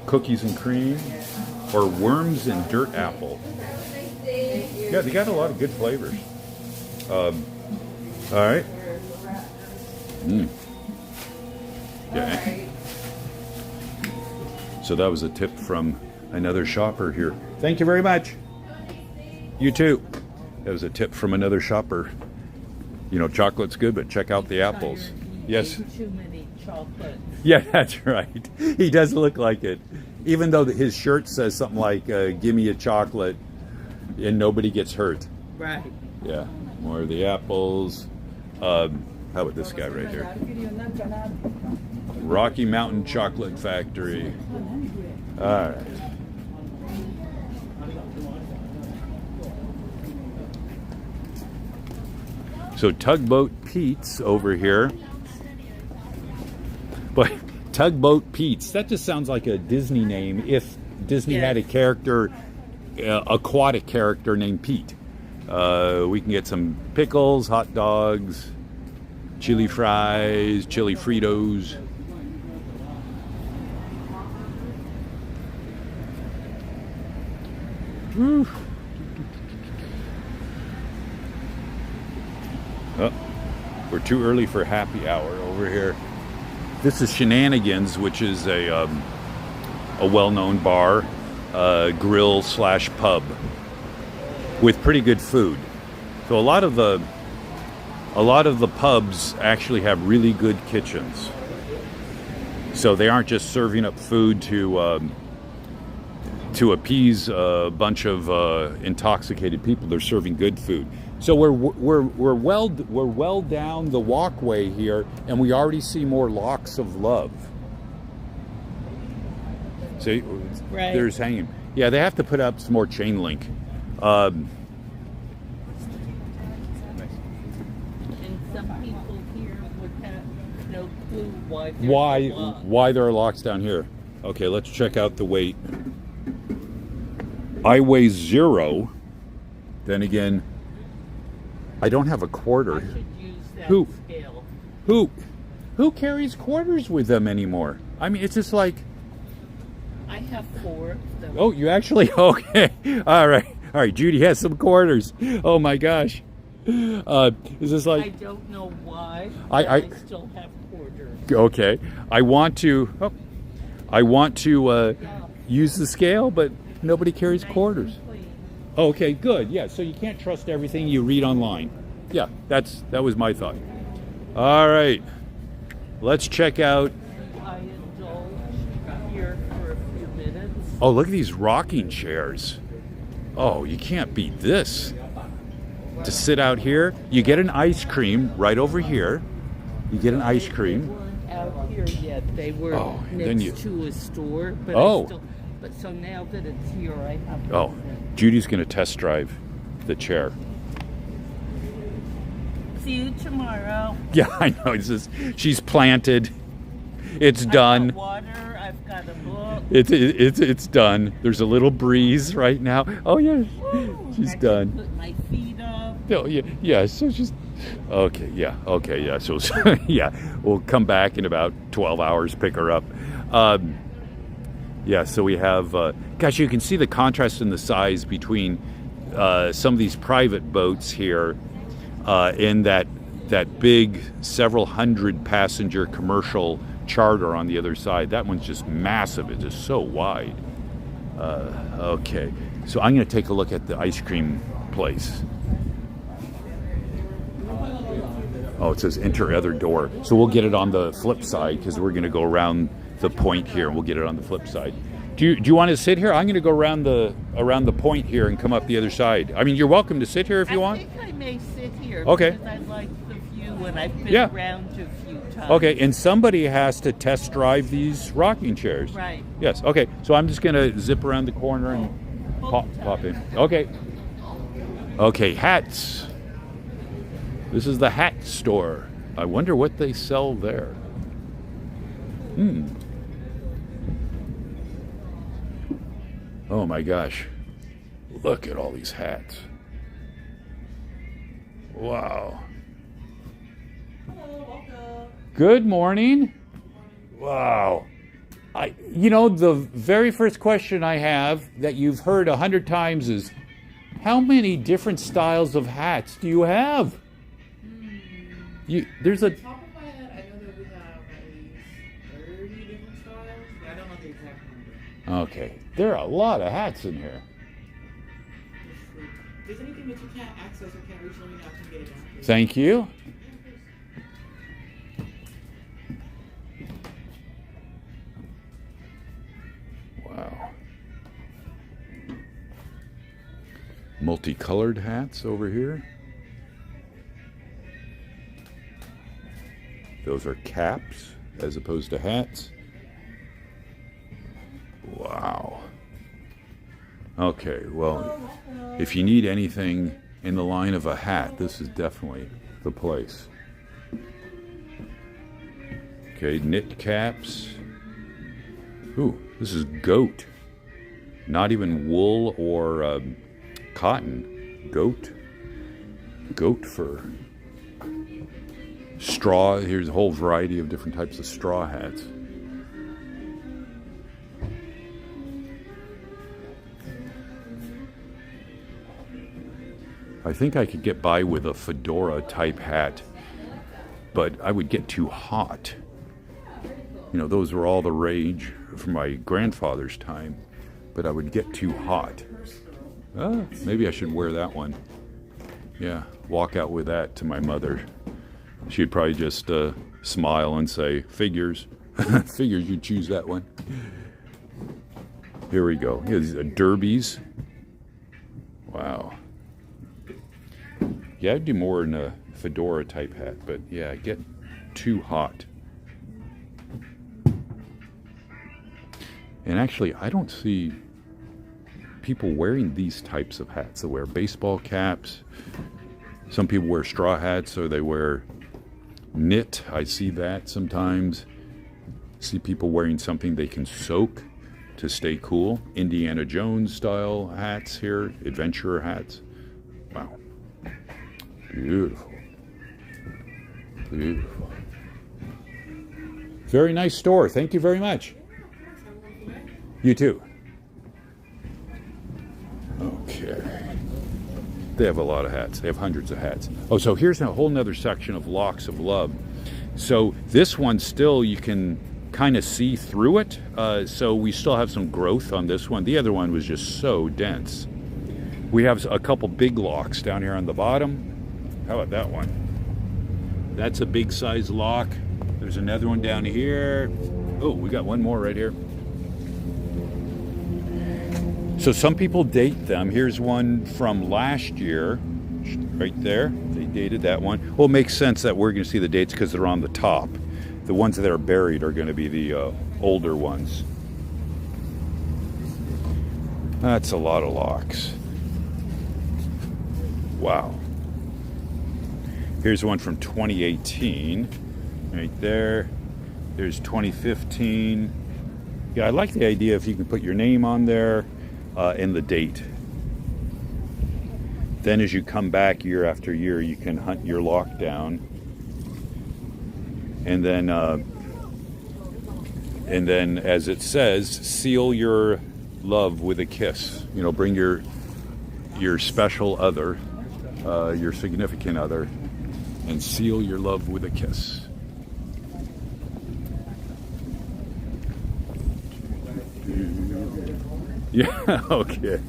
Cookies and cream, or worms and dirt apple. Yeah, they got a lot of good flavors. All right. Okay. So that was a tip from another shopper here. Thank you very much. You too. That was a tip from another shopper. Chocolate's good, but check out the apples. Yes. Too many chocolates. Yeah, that's right. He does look like it. Even though his shirt says something like, give me a chocolate and nobody gets hurt. Right. Yeah. More of the apples. How about this guy right here? Rocky Mountain Chocolate Factory. All right. So Tugboat Pete's over here. But Tugboat Pete's, that just sounds like a Disney name if Disney had a character, aquatic character named Pete. We can get some pickles, hot dogs, chili fries, chili Fritos. Woo. Oh, we're too early for happy hour over here. This is Shenanigans, which is a well-known bar, grill / pub with pretty good food. So a lot of the pubs actually have really good kitchens. So they aren't just serving up food to appease a bunch of intoxicated people. They're serving good food. So we're well down the walkway here, and we already see more locks of love. See, Right. There's hanging. Yeah, they have to put up some more chain link. And some people here would have no clue Why there are locks down here? Okay, let's check out the weight. I weigh 0. Then again, I don't have a quarter. I should use that Who? scale. Who carries quarters with them anymore? I mean, it's just like, I have 4 of them. oh, you actually, okay. All right, Judy has some quarters. Oh my gosh. Is this I like, don't know why, I- but I still have quarters. okay. I want to use the scale, but nobody carries quarters. Oh, okay, good. Yeah, so you can't trust everything you read online. Yeah, that was my thought. All right, let's check out. I indulge here for a few minutes. Oh, look at these rocking chairs. Oh, you can't beat this. To sit out here, you get an ice cream right over here. You get an ice cream. They weren't out here yet. They were then next to a store. But but so now that it's here, I have. Oh, Judy's going to test drive the chair. See you tomorrow. Yeah, I know. She's planted. It's done. I've got water. I've got a book. It's done. There's a little breeze right now. Oh yeah, she's I done. can put my feet up. Oh yeah. So she's okay. Yeah. So yeah, we'll come back in about 12 hours. Pick her up. Yeah. So we have. Gosh, you can see the contrast in the size between some of these private boats here and that big several hundred passenger commercial charter on the other side. That one's just massive. It's just so wide. Okay, so I'm going to take a look at the ice cream place. Oh, it says enter other door. So we'll get it on the flip side because we're going to go around the point here. We'll get it on the flip side. Do you want to sit here? I'm going to go around the point here and come up the other side. I mean, you're welcome to sit here if you want. I think I may sit here. Okay. Because I like the view and I've been around a few times. Okay, and somebody has to test drive these rocking chairs. Right. Yes. Okay. So I'm just going to zip around the corner and pop in. Okay. Okay, hats. This is the hat store. I wonder what they sell there. Oh my gosh. Look at all these hats. Wow. Hello, welcome. Good morning. Wow. The very first question I have that you've heard 100 times is, how many different styles of hats do you have? There's a... Top of my head, I know that we have at least 30 different styles, but I don't know the exact number. Okay. There are a lot of hats in here. If there's anything that you can't access or can't reach, let me know. I can get it down for you. Thank you. Wow. Multicolored hats over here. Those are caps as opposed to hats. Wow. Okay, well, if you need anything in the line of a hat, this is definitely the place. Okay, knit caps. Ooh, this is goat. Not even wool or cotton. Goat fur. Straw. Here's a whole variety of different types of straw hats. I think I could get by with a fedora type hat, but I would get too hot. You know, those were all the rage from my grandfather's time, but I would get too hot. Maybe I should wear that one. Yeah, walk out with that to my mother. She'd probably just smile and say, figures. Figures you choose that one. Here we go. Here's the derbies. Wow. Yeah, I'd do more in a fedora type hat, but yeah, I get too hot. And actually, I don't see people wearing these types of hats. They wear baseball caps. Some people wear straw hats, or they wear knit. I see that sometimes. See people wearing something they can soak to stay cool. Indiana Jones style hats here, adventurer hats. Wow. Beautiful. Beautiful. Very nice store. Thank you very much. You too. Okay. They have a lot of hats. They have hundreds of hats. Oh, so here's a whole nother section of locks of love. So this one still, you can kind of see through it. So we still have some growth on this one. The other one was just so dense. We have a couple big locks down here on the bottom. How about that one? That's a big size lock. There's another one down here. Oh, we got one more right here. So some people date them. Here's one from last year, right there. They dated that one. Well, it makes sense that we're going to see the dates because they're on the top. The ones that are buried are going to be the older ones. That's a lot of locks. Wow. Here's one from 2018, right there. There's 2015. Yeah, I like the idea if you can put your name on there. And the date. Then as you come back year after year, you can hunt your lock down. And then as it says, seal your love with a kiss. You know, bring your special other, your significant other, and seal your love with a kiss. Yeah, okay.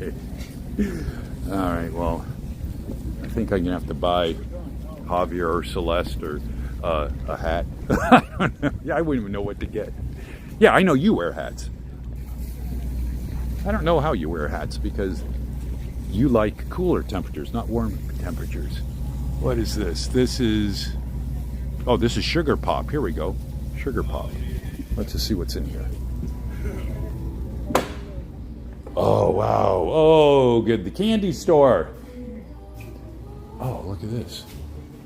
All right, well, I think I'm going to have to buy Javier or Celeste or a hat. I don't know. Yeah, I wouldn't even know what to get. Yeah, I know you wear hats. I don't know how you wear hats because you like cooler temperatures, not warm temperatures. What is this? This is Sugar Pop. Here we go. Sugar Pop. Let's just see what's in here. Oh, wow. Oh, good. The candy store. Oh, look at this.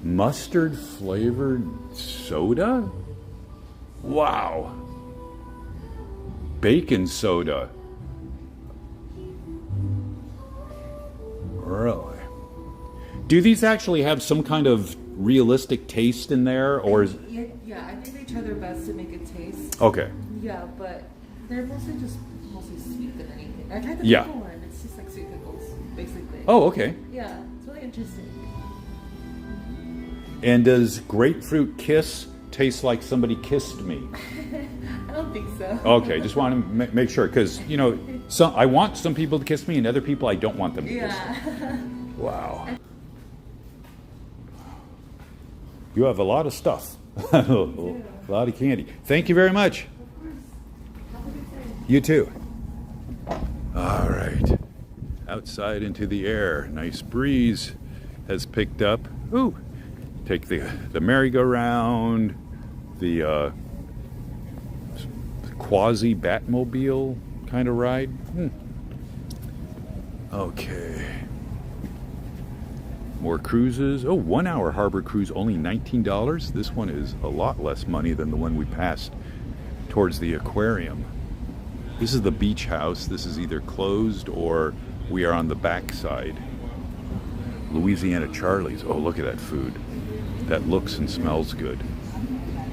Mustard flavored soda? Wow. Bacon soda. Really? Do these actually have some kind of realistic taste in there, or is... Yeah, I think they try their best to make it taste. Okay. Yeah, but they're mostly sweet than anything. I tried the pickle one. It's just like sweet pickles, basically. Oh, okay. Yeah, it's really interesting. And does grapefruit kiss taste like somebody kissed me? I don't think so. Okay, just want to make sure, because, you know, I want some people to kiss me, and other people I don't want them to kiss me. Wow. You have a lot of stuff. A lot of candy. Thank you very much. You too. All right. Outside into the air. Nice breeze has picked up. Ooh. Take the merry-go-round, the quasi-Batmobile kind of ride. Okay. More cruises. Oh, 1 hour harbor cruise, only $19. This one is a lot less money than the one we passed towards the aquarium. This is the beach house. This is either closed or we are on the back side. Louisiana Charlie's. Oh, look at that food. That looks and smells good.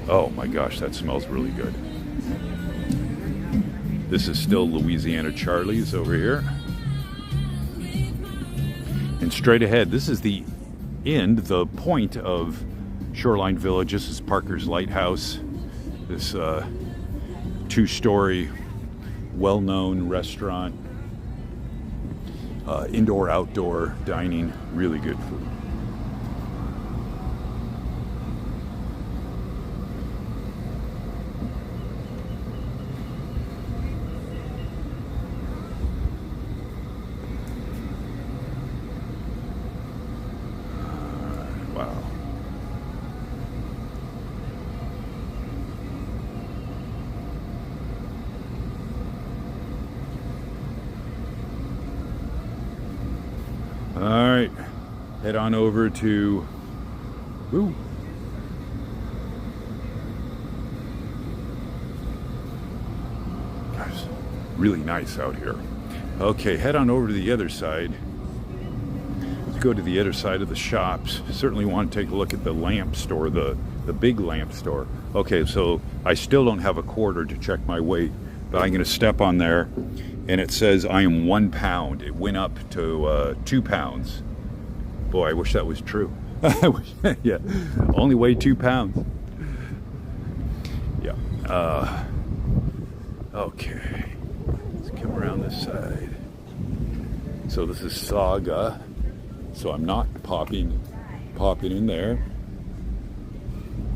Oh my gosh, that smells really good. This is still Louisiana Charlie's over here. And straight ahead, this is the end, the point of Shoreline Village. This is Parker's Lighthouse. This 2-story, well-known restaurant. Indoor-outdoor dining. Really good food. Wow. All right, head on over to, ooh. Gosh, really nice out here. Okay, head on over to the other side. Let's go to the other side of the shops. Certainly want to take a look at the lamp store, the big lamp store. Okay, so I still don't have a quarter to check my weight, but I'm gonna step on there. And it says I am 1 pound. It went up to 2 pounds. Boy, I wish that was true. I wish, yeah, only weigh 2 pounds. Yeah. Okay. Let's come around this side. So this is Saga. So I'm not popping in there.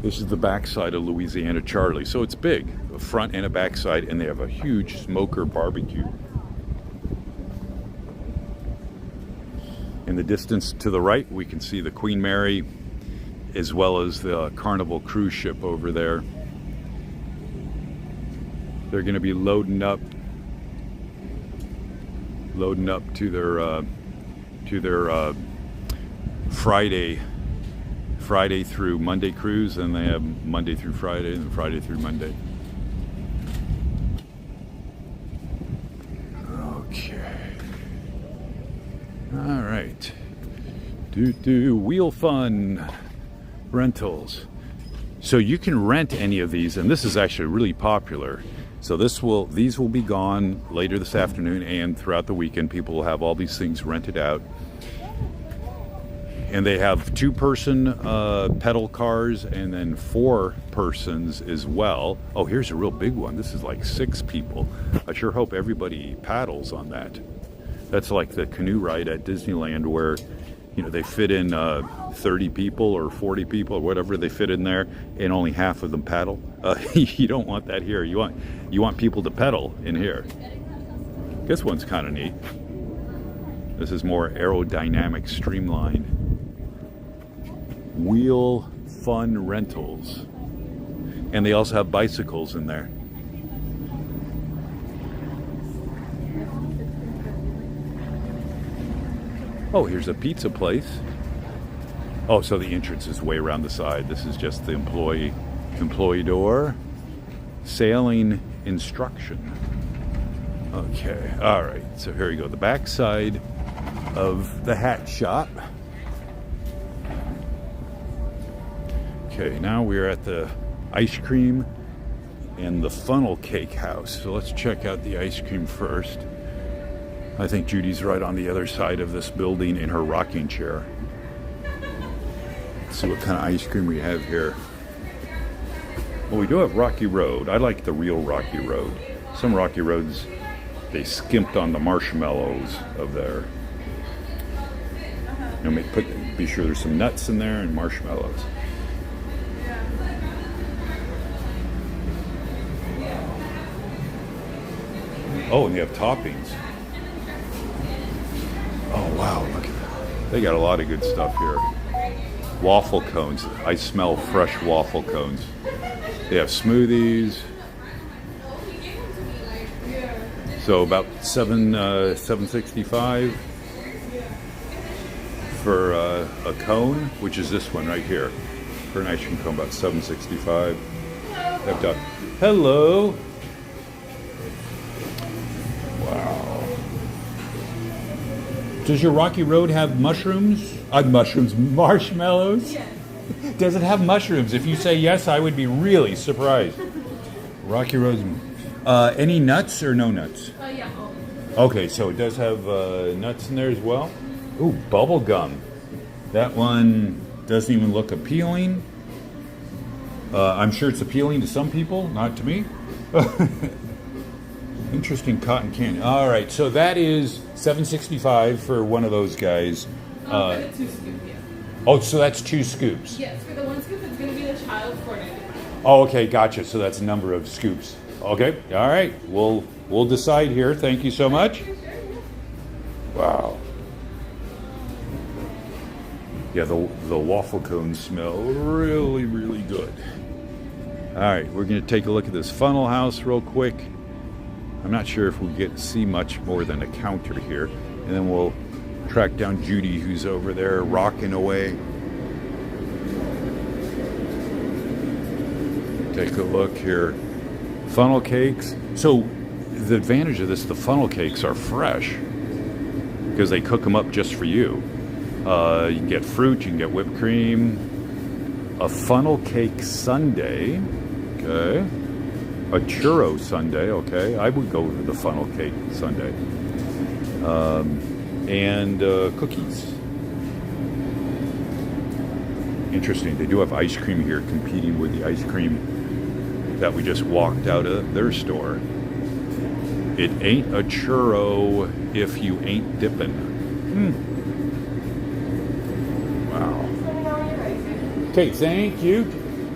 This is the backside of Louisiana Charlie. So it's big, a front and a backside, and they have a huge smoker barbecue. In the distance to the right, we can see the Queen Mary, as well as the Carnival cruise ship over there. They're going to be loading up to their Friday through Monday cruise, and they have Monday through Friday and Friday through Monday. Okay. All right. Wheel Fun rentals. So you can rent any of these, and this is actually really popular. So these will be gone later this afternoon and throughout the weekend. People will have all these things rented out. And they have 2-person pedal cars and then 4 persons as well. Oh, here's a real big one. This is like 6 people. I sure hope everybody paddles on that. That's like the canoe ride at Disneyland where, you know, they fit in 30 people or 40 people or whatever they fit in there, and only half of them paddle. You don't want that here. You want people to pedal in here. This one's kind of neat. This is more aerodynamic, streamlined. Wheel Fun Rentals. And they also have bicycles in there. Oh, here's a pizza place. Oh, so the entrance is way around the side. This is just the employee door. Sailing instruction. Okay, all right. So here we go. The back side of the hat shop. Okay, now we're at the ice cream and the funnel cake house. So let's check out the ice cream first. I think Judy's right on the other side of this building in her rocking chair. Let's see what kind of ice cream we have here. Well, we do have Rocky Road. I like the real Rocky Road. Some Rocky Roads, they skimped on the marshmallows of there. You know, be sure there's some nuts in there and marshmallows. Oh, and they have toppings. Oh, wow, look at that. They got a lot of good stuff here. Waffle cones. I smell fresh waffle cones. They have smoothies. So about $7.65 for a cone, which is this one right here. For an ice cream cone, about $7.65. Hello. Does your Rocky Road have mushrooms? Marshmallows? Yes. Does it have mushrooms? If you say yes, I would be really surprised. Rocky Road. Any nuts or no nuts? Yeah. Okay, so it does have nuts in there as well. Ooh, bubble gum. That one doesn't even look appealing. I'm sure it's appealing to some people, not to me. Interesting cotton candy. All right, so that is $7.65 for one of those guys. For the 2 scoop, yeah. Oh, so that's 2 scoops. Yes, for the 1 scoop, it's going to be the child $4.95. Oh, okay, gotcha. So that's a number of scoops. Okay, all right. We'll decide here. Thank you so much. Wow. Yeah, the waffle cones smell really, really good. All right, we're going to take a look at this funnel house real quick. I'm not sure if we get to see much more than a counter here. And then we'll track down Judy, who's over there rocking away. Take a look here. Funnel cakes. So the advantage of this, the funnel cakes are fresh because they cook them up just for you. You can get fruit, you can get whipped cream. A funnel cake sundae. Okay. A churro sundae, okay. I would go with the funnel cake sundae. And cookies. Interesting. They do have ice cream here competing with the ice cream that we just walked out of their store. It ain't a churro if you ain't dipping. Wow. Okay, thank you.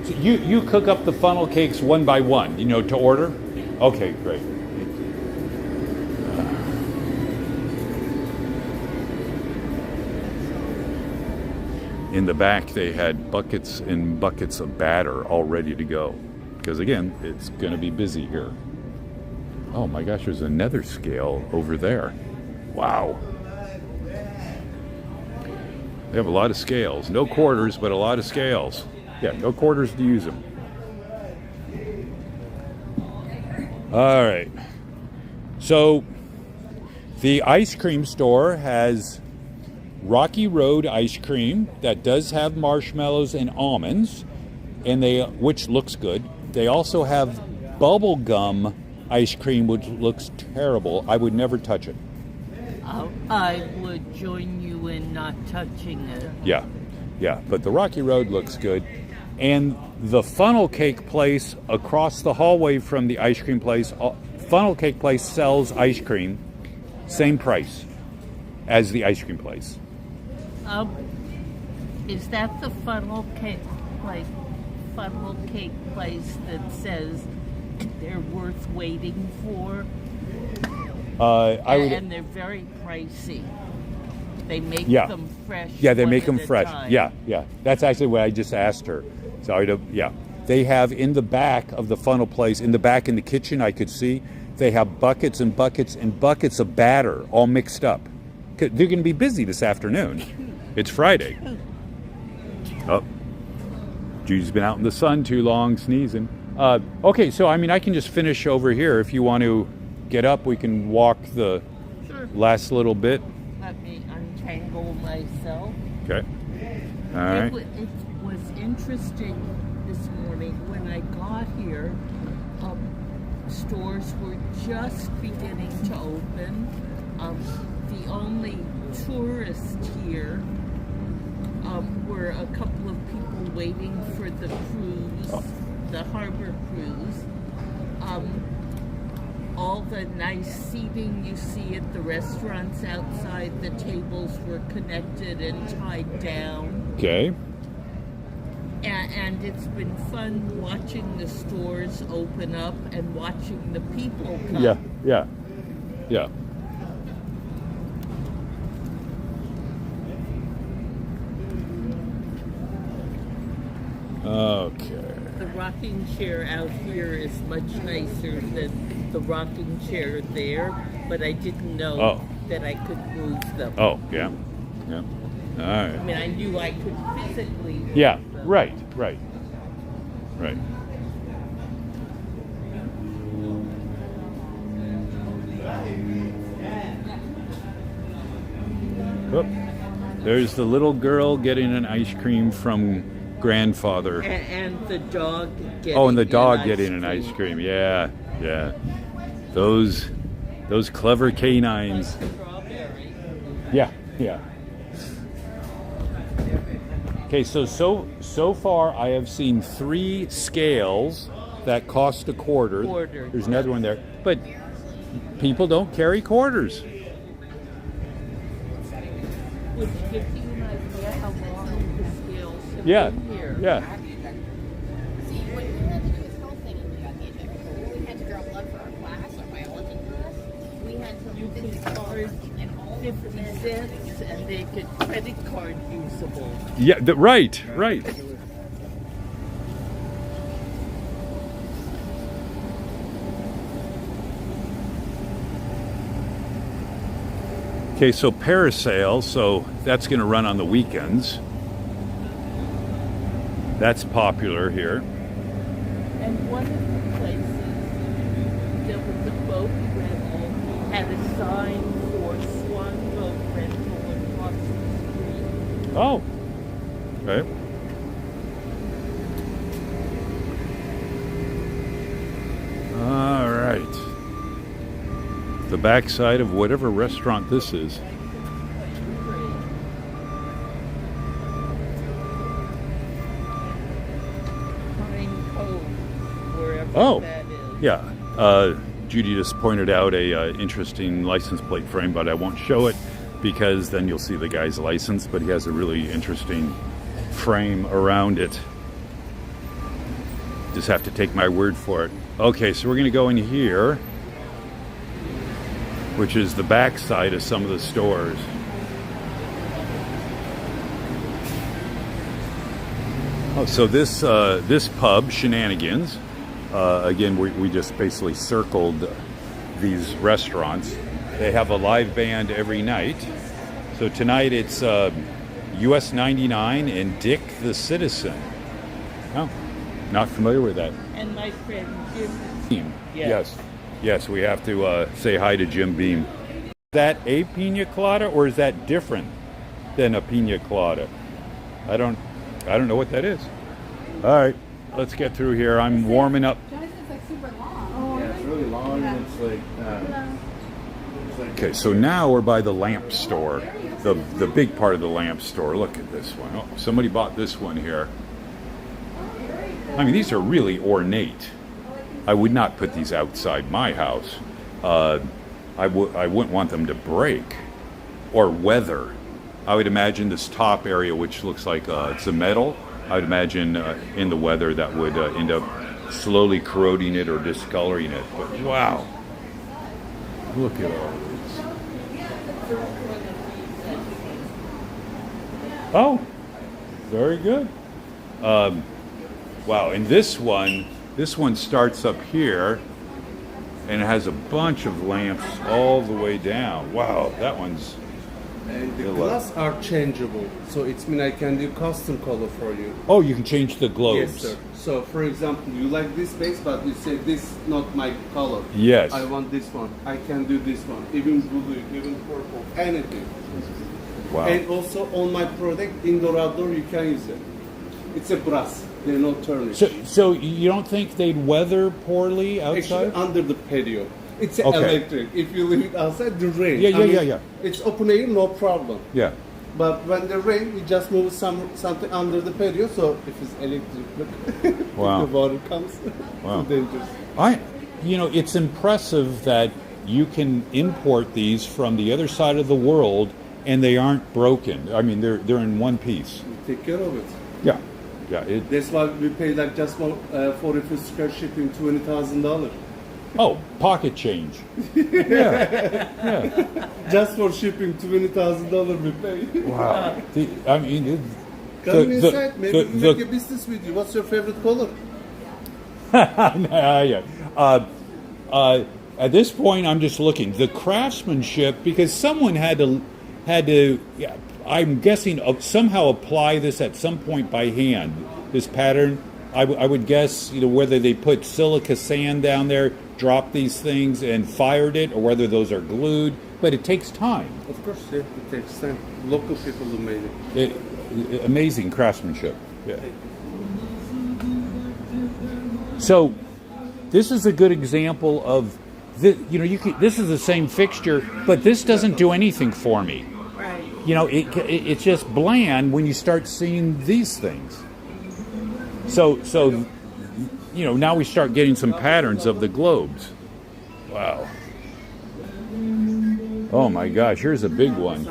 So you cook up the funnel cakes one by one, to order? Okay, great. In the back, they had buckets and buckets of batter all ready to go. Because again, it's going to be busy here. Oh my gosh, there's another scale over there. Wow. They have a lot of scales. No quarters, but a lot of scales. Yeah, no quarters to use them. All right. So the ice cream store has Rocky Road ice cream that does have marshmallows and almonds, which looks good. They also have bubble gum ice cream, which looks terrible. I would never touch it. I would join you in not touching it. Yeah, but the Rocky Road looks good. And the funnel cake place across the hallway from the ice cream place, funnel cake place sells ice cream, same price as the ice cream place. Is that the funnel cake place that says they're worth waiting for? And they're very pricey. They make them fresh. Yeah, they make them at a fresh. time. Yeah. That's actually what I just asked her. So they have in the back of the funnel place, in the back in the kitchen, I could see they have buckets and buckets and buckets of batter all mixed up. They're going to be busy this afternoon. It's Friday. Oh, Judy's been out in the sun too long, sneezing. Okay, so I can just finish over here. If you want to get up, we can walk the last little bit. Let me untangle myself. Okay. All right. It was interesting this morning when I got here. Stores were just beginning to open. The only tourists here were a couple of people waiting for the cruise, the harbor cruise. All the nice seating you see at the restaurants outside, the tables were connected and tied down. Okay. And it's been fun watching the stores open up and watching the people come. Yeah. Okay. The rocking chair out here is much nicer than the rocking chair there, but I didn't know that I could move them. Oh, yeah. All right. I mean, I knew I could physically move Yeah, them. right. Oh, there's the little girl getting an ice cream from grandfather. And the dog getting Oh, and the dog an getting an ice cream. Yeah, yeah. Those clever canines. Strawberry. Yeah, yeah. Okay, so far I have seen 3 scales that cost a quarter. There's another one there, but people don't carry quarters. Which gives you an idea how long the scales have Yeah, been here. yeah. See, what we had to do is health thing when we got the injection. We had to draw blood for our class, our biology class. We had to You could charge 50 cents and make it credit card usable. Yeah, right. Okay, so parasail, so that's going to run on the weekends. That's popular here. And one of the places, there was a boat rental, had a sign for Swan Boat Rental across the street. Oh, okay. All right. The backside of whatever restaurant this is. Pine Cove, wherever Oh, that is. yeah. Judy just pointed out a interesting license plate frame, but I won't show it because then you'll see the guy's license, but he has a really interesting frame around it. Just have to take my word for it. Okay, so we're going to go in here, which is the back side of some of the stores. Oh, so this pub, Shenanigans, again, we just basically circled these restaurants. They have a live band every night. So tonight it's US 99 and Dick the Citizen. Oh, not familiar with that. And my friend Jim. Beam. Yes, we have to say hi to Jim Beam. Is that a pina colada or is that different than a pina colada? I don't know what that is. All right, let's get through here. I'm warming up. It's like super long. Yeah, it's really long. Yeah. It's like. Okay, so now we're by the lamp store, the big part of the lamp store. Look at this one. Oh, somebody bought this one here. I mean, these are really ornate. I would not put these outside my house. I wouldn't want them to break or weather. I would imagine this top area, which looks like it's a metal, I would imagine in the weather that would end up slowly corroding it or discoloring it. But wow, look at all this. Oh, very good. Wow, and this one starts up here, and it has a bunch of lamps all the way down. Wow, that one's... And the glass are changeable, so it means I can do custom color for you. Oh, you can change the globes. Yes, sir. So, for example, you like this base, but you say this is not my color. Yes. I want this one. I can do this one, even blue, even purple, anything. Wow. And also on my product, indoor outdoor, you can use it. It's a brass. They're not tarnished. So you don't think they'd weather poorly outside? Actually, under the patio. It's Okay. electric. If you leave it outside, the rain. Yeah. It's open air, no problem. Yeah. But when the rain, we just move something under the patio. So if it's electric, Wow. the water comes. Wow. It's dangerous. It's impressive that you can import these from the other side of the world and they aren't broken. I mean, they're in one piece. We take care of it. Yeah. That's why we pay like just for physical shipping $20,000. Oh, pocket change. Yeah. Just for shipping $20,000 we pay. Wow. Come inside. Maybe we make a business with you. What's your favorite color? At this point, I'm just looking. The craftsmanship, because someone had to. I'm guessing somehow apply this at some point by hand. This pattern, I would guess, whether they put silica sand down there, dropped these things and fired it, or whether those are glued. but it takes time. Of course, yeah, it takes time. Local people who made it. Amazing craftsmanship. Yeah. So, this is a good example of, this is the same fixture, but this doesn't do anything for me. Right. It's just bland when you start seeing these things. So now we start getting some patterns of the globes. Wow. Oh my gosh, here's a big one.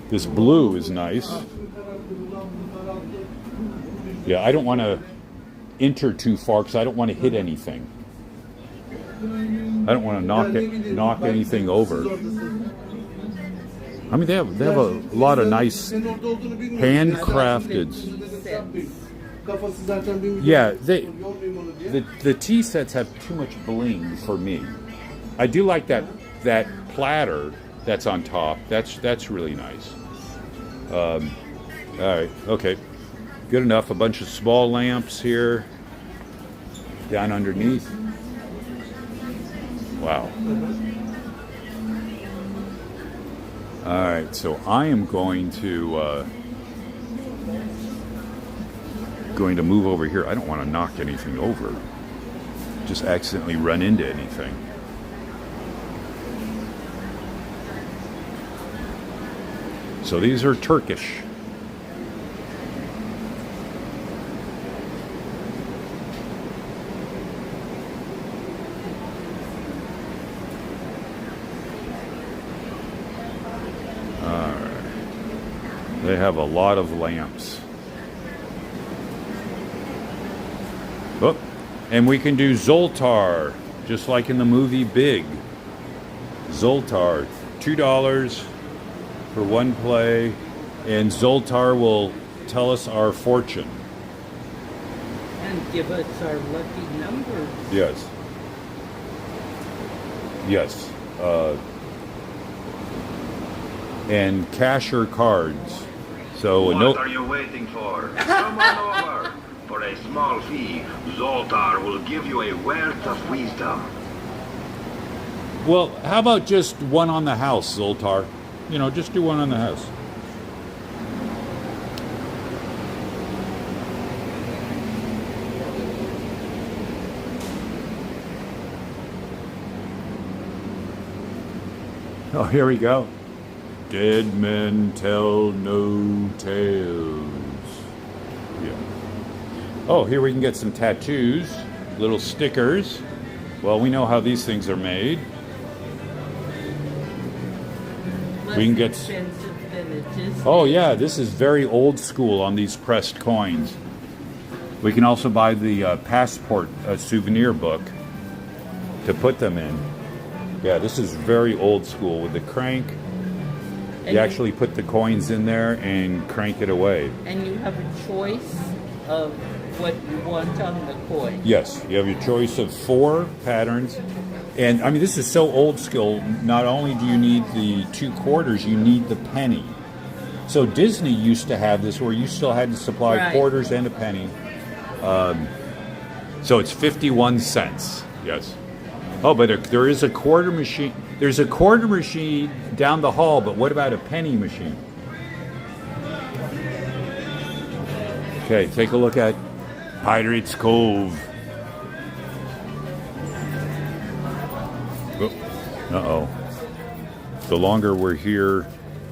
This blue is nice. Yeah, I don't want to enter too far because I don't want to hit anything. I don't want to knock anything over. I mean, they have a lot of nice handcrafted. Yeah, the tea sets have too much bling for me. I do like that platter that's on top. That's really nice. All right, okay, good enough. A bunch of small lamps here, down underneath. Wow. All right, so I am going to move over here. I don't want to knock anything over. Just accidentally run into anything. So these are Turkish. They have a lot of lamps. Oh, and we can do Zoltar, just like in the movie Big. Zoltar, $2 for one play, and Zoltar will tell us our fortune. And give us our lucky number. Yes. Yes. And cash or cards. So what are you waiting for? Come on over. For a small fee, Zoltar will give you a wealth of wisdom. Well, how about just one on the house, Zoltar? Just do one on the house. Oh, here we go. Dead men tell no tales. Yeah. Oh, here we can get some tattoos, little stickers. Well, we know how these things are made. We can get. Oh yeah, this is very old school on these pressed coins. We can also buy the passport souvenir book to put them in. Yeah, this is very old school with the crank. You actually put the coins in there and crank it away. And you have a choice of what you want on the coin. Yes, you have your choice of 4 patterns. And I mean, this is so old school. Not only do you need the 2 quarters, you need the penny. So Disney used to have this where you still had to supply quarters and a penny. So it's 51 cents. Yes. Oh, but there is a quarter machine. There's a quarter machine down the hall, but what about a penny machine? Okay, take a look at Pirates Cove. Oh, uh-oh. The longer we're here,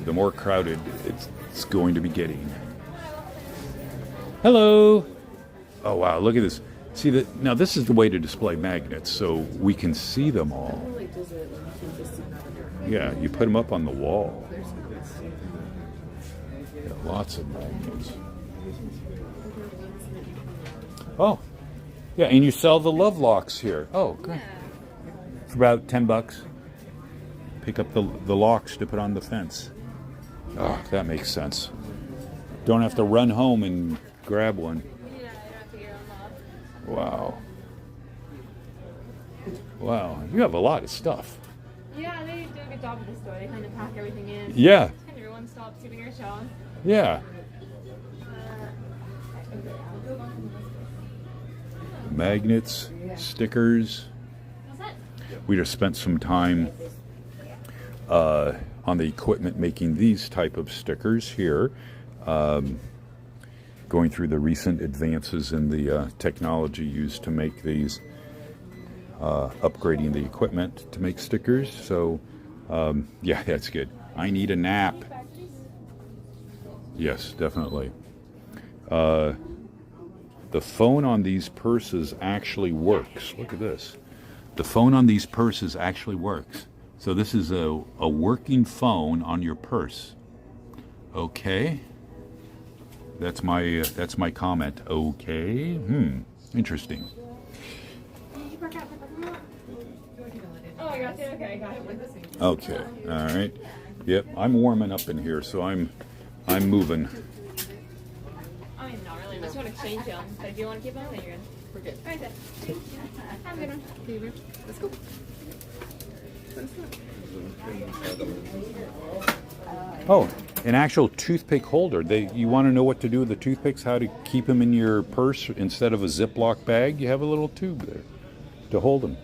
the more crowded it's going to be getting. Hello. Oh, wow, look at this. See that now? This is the way to display magnets, so we can see them all. Yeah, you put them up on the wall. Yeah, lots of magnets. Oh, yeah, and you sell the love locks here. Oh, great. For about $10. Pick up the locks to put on the fence. Oh, that makes sense. Don't have to run home and grab one. Wow. Wow, you have a lot of stuff. Yeah, they do a good job at the store. They kind of pack everything in. Yeah. It's kind of your one-stop souvenir shop. Yeah. Magnets, stickers. We just spent some time on the equipment making these type of stickers here. Going through the recent advances in the technology used to make these, upgrading the equipment to make stickers. So, yeah, that's good. I need a nap. Yes, definitely. The phone on these purses actually works. Look at this. The phone on these purses actually works. So this is a working phone on your purse. Okay. That's my comment. Okay. Interesting. Okay. All right. Yep. I'm warming up in here, so I'm moving. I mean, not really. I just want to exchange them. But if you want to keep them, then you're good. We're good. All right, then. Have a good one. See you, let's go. Oh, an actual toothpick holder. You want to know what to do with the toothpicks, how to keep them in your purse instead of a Ziploc bag? You have a little tube there to hold them.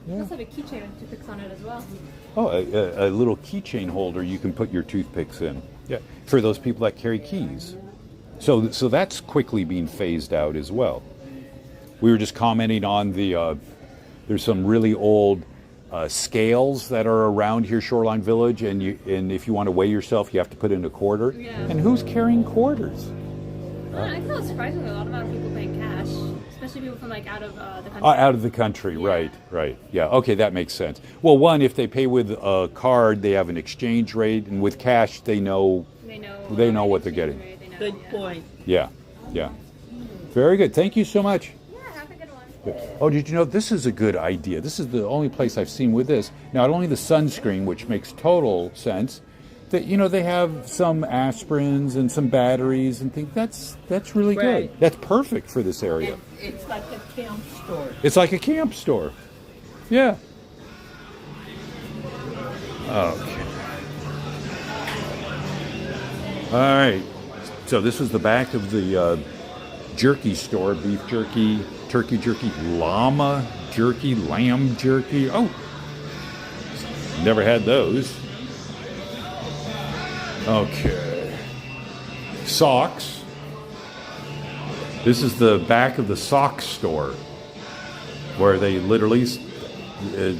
Yeah. You also have a keychain with toothpicks on it as well. Oh, a little keychain holder you can put your toothpicks in. Yeah, for those people that carry keys. So that's quickly being phased out as well. We were just commenting on there's some really old scales that are around here, Shoreline Village, and if you want to weigh yourself, you have to put in a quarter. Yeah. And who's carrying quarters? I think it's surprisingly a lot of people paying cash, especially people from like out of the country. Out of the country, yeah. Right. Yeah, okay, that makes sense. Well, one, if they pay with a card, they have an exchange rate, and with cash, they know what they're getting. Good point. Yeah. Very good. Thank you so much. Have a good one. Oh, did you know this is a good idea? This is the only place I've seen with this. Not only the sunscreen, which makes total sense, that they have some aspirins and some batteries and things. That's really good. That's perfect for this area. It's like a camp store. It's like a camp store. Yeah. Okay. All right. So this is the back of the jerky store. Beef jerky, turkey jerky, llama jerky, lamb jerky. Oh, never had those. Okay. Socks. This is the back of the sock store, where they literally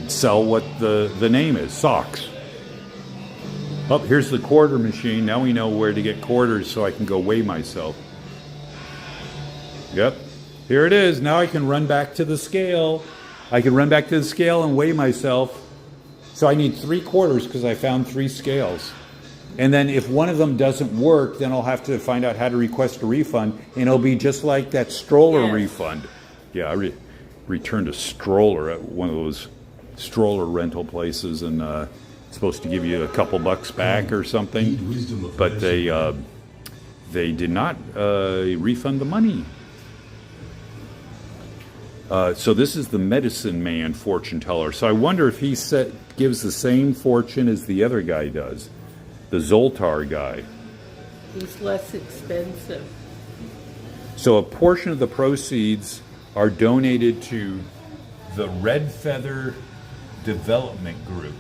sell what the name is, socks. Oh, here's the quarter machine. Now we know where to get quarters so I can go weigh myself. Yep, here it is. Now I can run back to the scale. I can run back to the scale and weigh myself. So I need 3 quarters because I found 3 scales. And then if one of them doesn't work, then I'll have to find out how to request a refund, and it'll be just like that stroller refund. Yeah, I returned a stroller at one of those stroller rental places, and it's supposed to give you a couple bucks back or something, but they did not refund the money. So this is the medicine man fortune teller. So I wonder if he gives the same fortune as the other guy does. The Zoltar guy. He's less expensive. So a portion of the proceeds are donated to the Red Feather Development Group.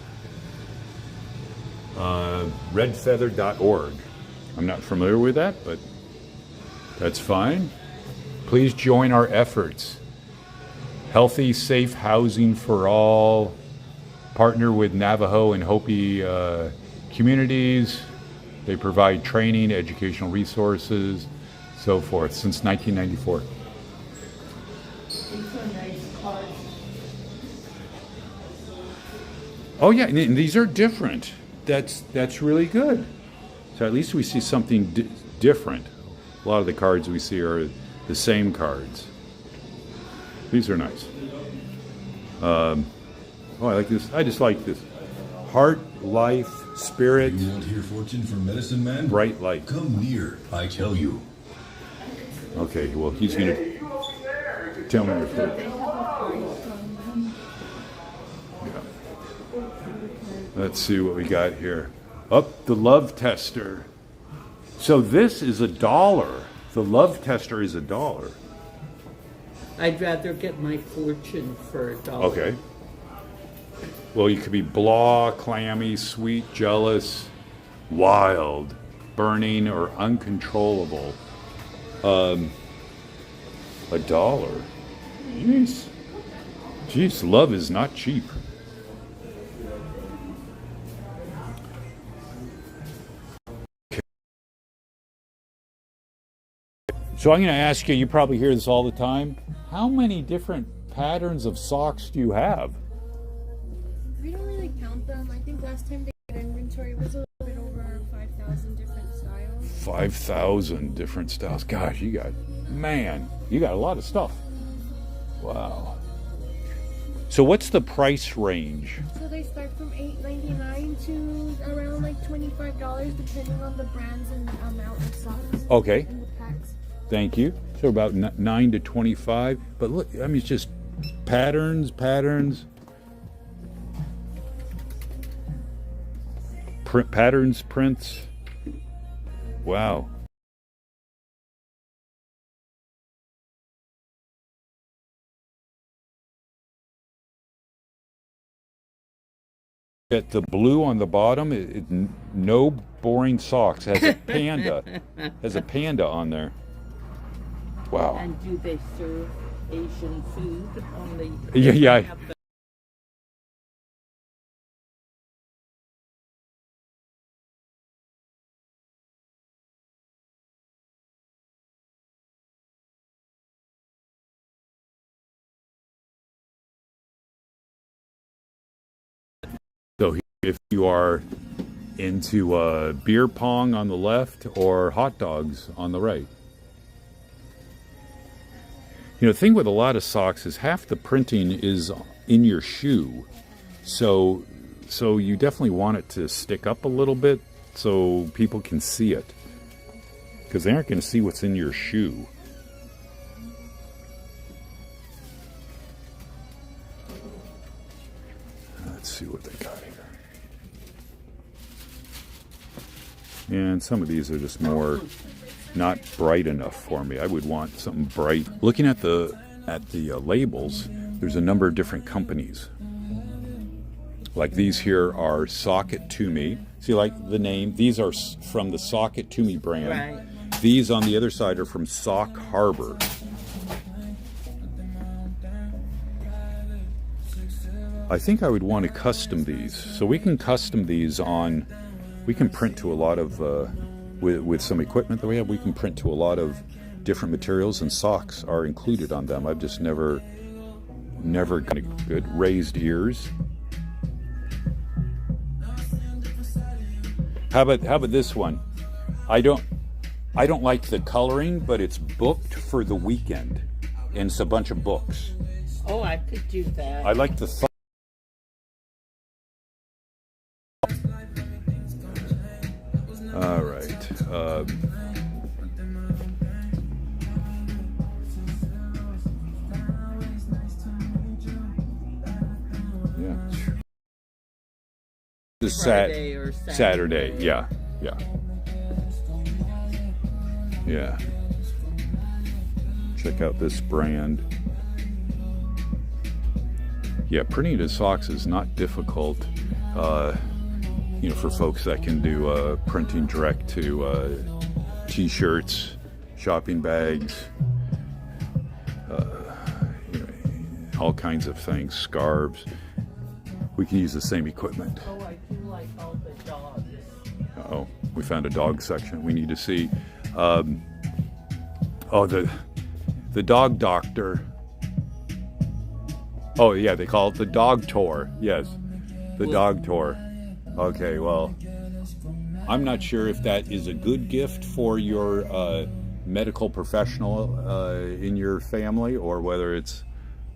Redfeather.org. I'm not familiar with that, but that's fine. Please join our efforts. Healthy, safe housing for all. Partner with Navajo and Hopi communities. They provide training, educational resources, so forth, since 1994. These are nice cards. Oh yeah, and these are different. That's really good. So at least we see something different. A lot of the cards we see are the same cards. These are nice. Oh, I like this. I just like this. Heart, life, spirit. You want to hear fortune from Medicine Man? Bright light. Come near, I tell you. Okay, well, he's going to tell me the truth. Let's see what we got here. Up the love tester. So this is $1. The love tester is $1. I'd rather get my fortune for $1. Okay. Well, you could be blah, clammy, sweet, jealous, wild, burning, or uncontrollable. $1. Jeez. Jeez, love is not cheap. So I'm going to ask you, you probably hear this all the time, how many different patterns of socks do you have? We don't really count them. I think last time they did inventory was a little bit over 5,000 different styles. 5,000 different styles. Gosh, you got a lot of stuff. Wow. So what's the price range? So they start from $8.99 to around like $25, depending on the brands and the amount of socks. Okay. And the packs. Thank you. So about 9 to 25. But look, I mean, it's just patterns. Patterns, prints. Wow. At the blue on the bottom, no boring socks. Has a panda. Has a panda on there. Wow. And do they serve Asian food on the? Yeah. So if you are into beer pong on the left or hot dogs on the right. You know, the thing with a lot of socks is half the printing is in your shoe. So you definitely want it to stick up a little bit so people can see it. Because they aren't going to see what's in your shoe. Let's see what they got here. And some of these are just more not bright enough for me. I would want something bright. Looking at the labels, there's a number of different companies. Like these here are Sock It To Me. See, like the name, these are from the Sock It To Me brand. Right. These on the other side are from Sock Harbor. I think I would want to custom these. So we can custom these on, we can print to a lot of, with some equipment that we have, we can print to a lot of different materials, and socks are included on them. I've just never got good raised ears. How about this one? I don't like the coloring, but it's booked for the weekend, and it's a bunch of books. Oh, I could do that. I like the all right. Yeah. This is Friday or Saturday. Yeah. Check out this brand. Yeah, printing to socks is not difficult. You know, for folks that can do printing direct to t-shirts, shopping bags, you know, all kinds of things, scarves. We can use the same equipment. Oh, I do like all the dogs. Uh-oh, we found a dog section we need to see. The dog doctor. Oh yeah, they call it the dog tour. Yes, the dog tour. Okay, well, I'm not sure if that is a good gift for your medical professional in your family, or whether it's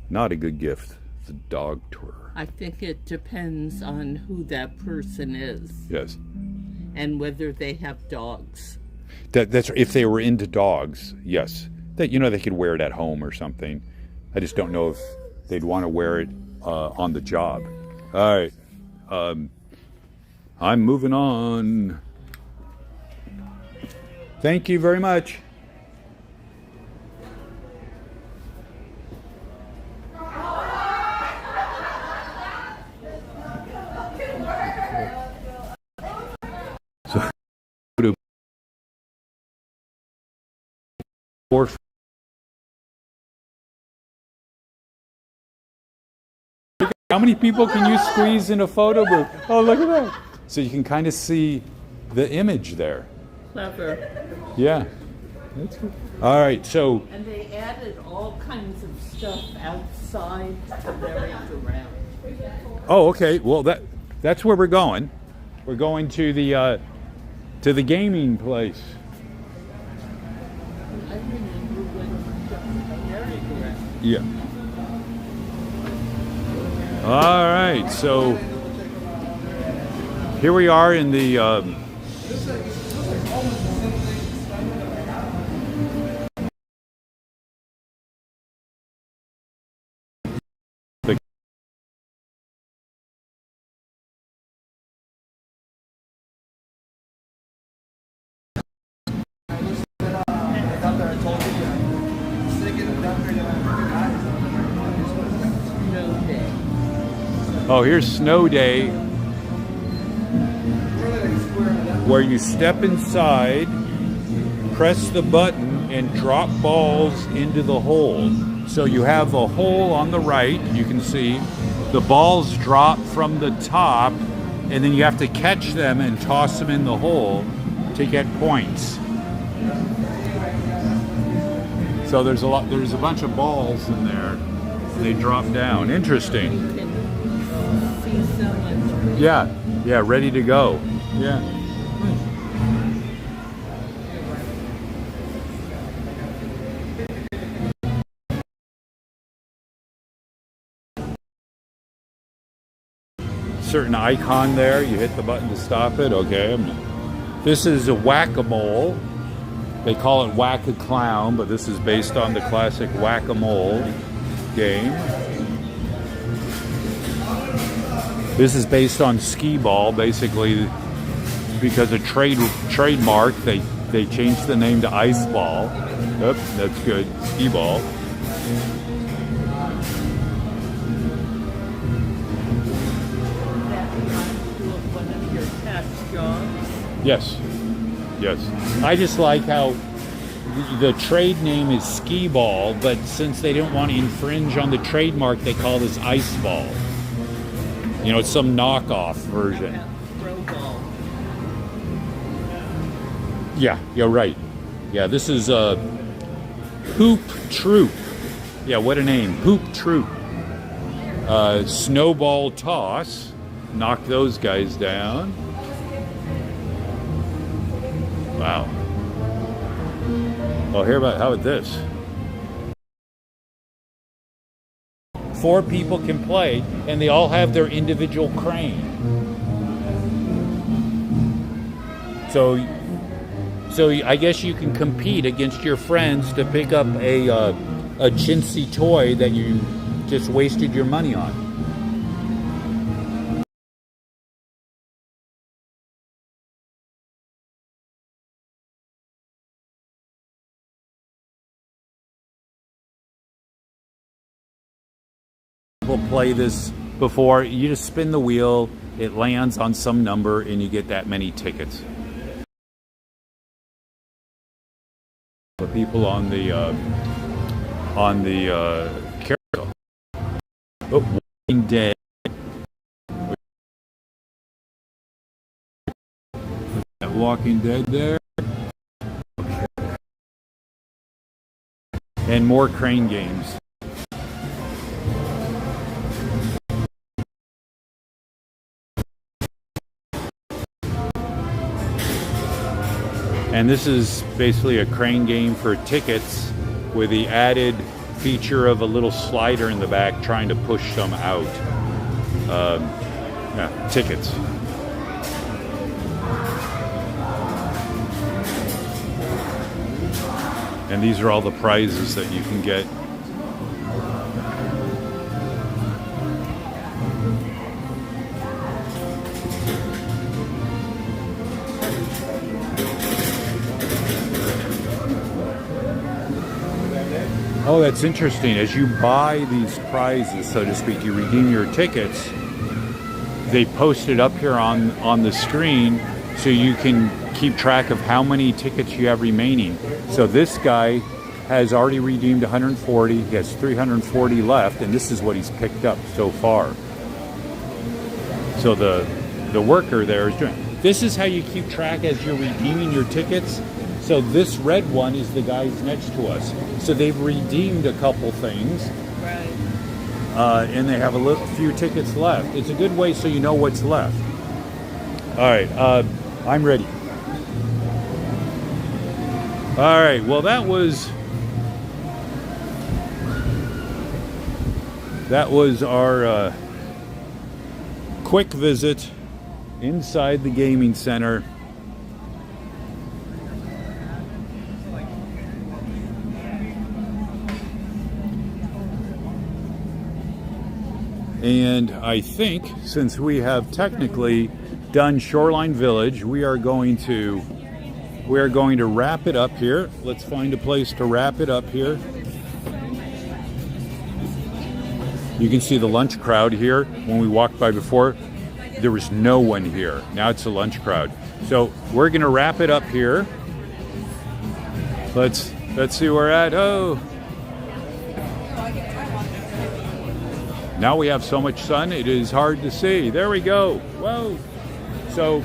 not a good gift, the dog tour. I think it depends on who that person is. Yes. And whether they have dogs. That's if they were into dogs, yes. That, you know, they could wear it at home or something. I just don't know if they'd want to wear it on the job. All right. I'm moving on. Thank you very much. How many people can you squeeze in a photo booth? Oh, look at that. So you can kind of see the image there. Clever. Yeah. That's good. All right, so. And they added all kinds of stuff outside the merry-go-round. Oh, okay. Well, that's where we're going. We're going to the gaming place. I remember when the merry-go-round. Yeah. All right, so here we are in the oh, here's Snow Day, where you step inside, press the button, and drop balls into the hole. So you have a hole on the right, you can see. The balls drop from the top, and then you have to catch them and toss them in the hole to get points. So there's a bunch of balls in there. They drop down. Interesting. Yeah, ready to go. Yeah. Certain icon there, you hit the button to stop it. Okay. This is a whack-a-mole. They call it whack-a-clown, but this is based on the classic whack-a-mole game. This is based on skee ball, basically, because of trademark, they changed the name to ice ball. Yep, that's good. Skee ball. Yes. I just like how the trade name is skee ball, but since they don't want to infringe on the trademark, they call this ice ball. You know, it's some knockoff version. Yeah, you're right. Yeah, this is a Hoop Troop. Yeah, what a name. Hoop Troop. Snowball toss. Knock those guys down. Wow. Well, how about this? 4 people can play, and they all have their individual crane. So I guess you can compete against your friends to pick up a chintzy toy that you just wasted your money on. We'll play this before. You just spin the wheel, it lands on some number, and you get that many tickets. The people on the carousel. Oh, Walking Dead. Walking Dead there. Okay. And more crane games. And this is basically a crane game for tickets with the added feature of a little slider in the back trying to push some out. Yeah, tickets. And these are all the prizes that you can get. Oh, that's interesting. As you buy these prizes, so to speak, you redeem your tickets, they post it up here on the screen so you can keep track of how many tickets you have remaining. So this guy has already redeemed 140. He has 340 left, and this is what he's picked up so far. So the worker there is doing. This is how you keep track as you're redeeming your tickets. So this red one is the guys next to us. So they've redeemed a couple things. Right. And they have a few tickets left. It's a good way so you know what's left. All right, I'm ready. All right, well that was our quick visit inside the gaming center. And I think since we have technically done Shoreline Village, we are going to wrap it up here. Let's find a place to wrap it up here. You can see the lunch crowd here. When we walked by before, there was no one here. Now it's a lunch crowd. So we're gonna wrap it up here. Let's see where we're at. Oh. Now we have so much sun, it is hard to see. There we go. Whoa. So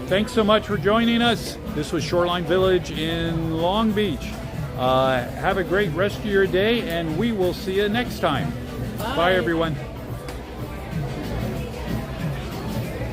thanks so much for joining us. This was Shoreline Village in Long Beach. Have a great rest of your day, and we will see you next time. Bye everyone.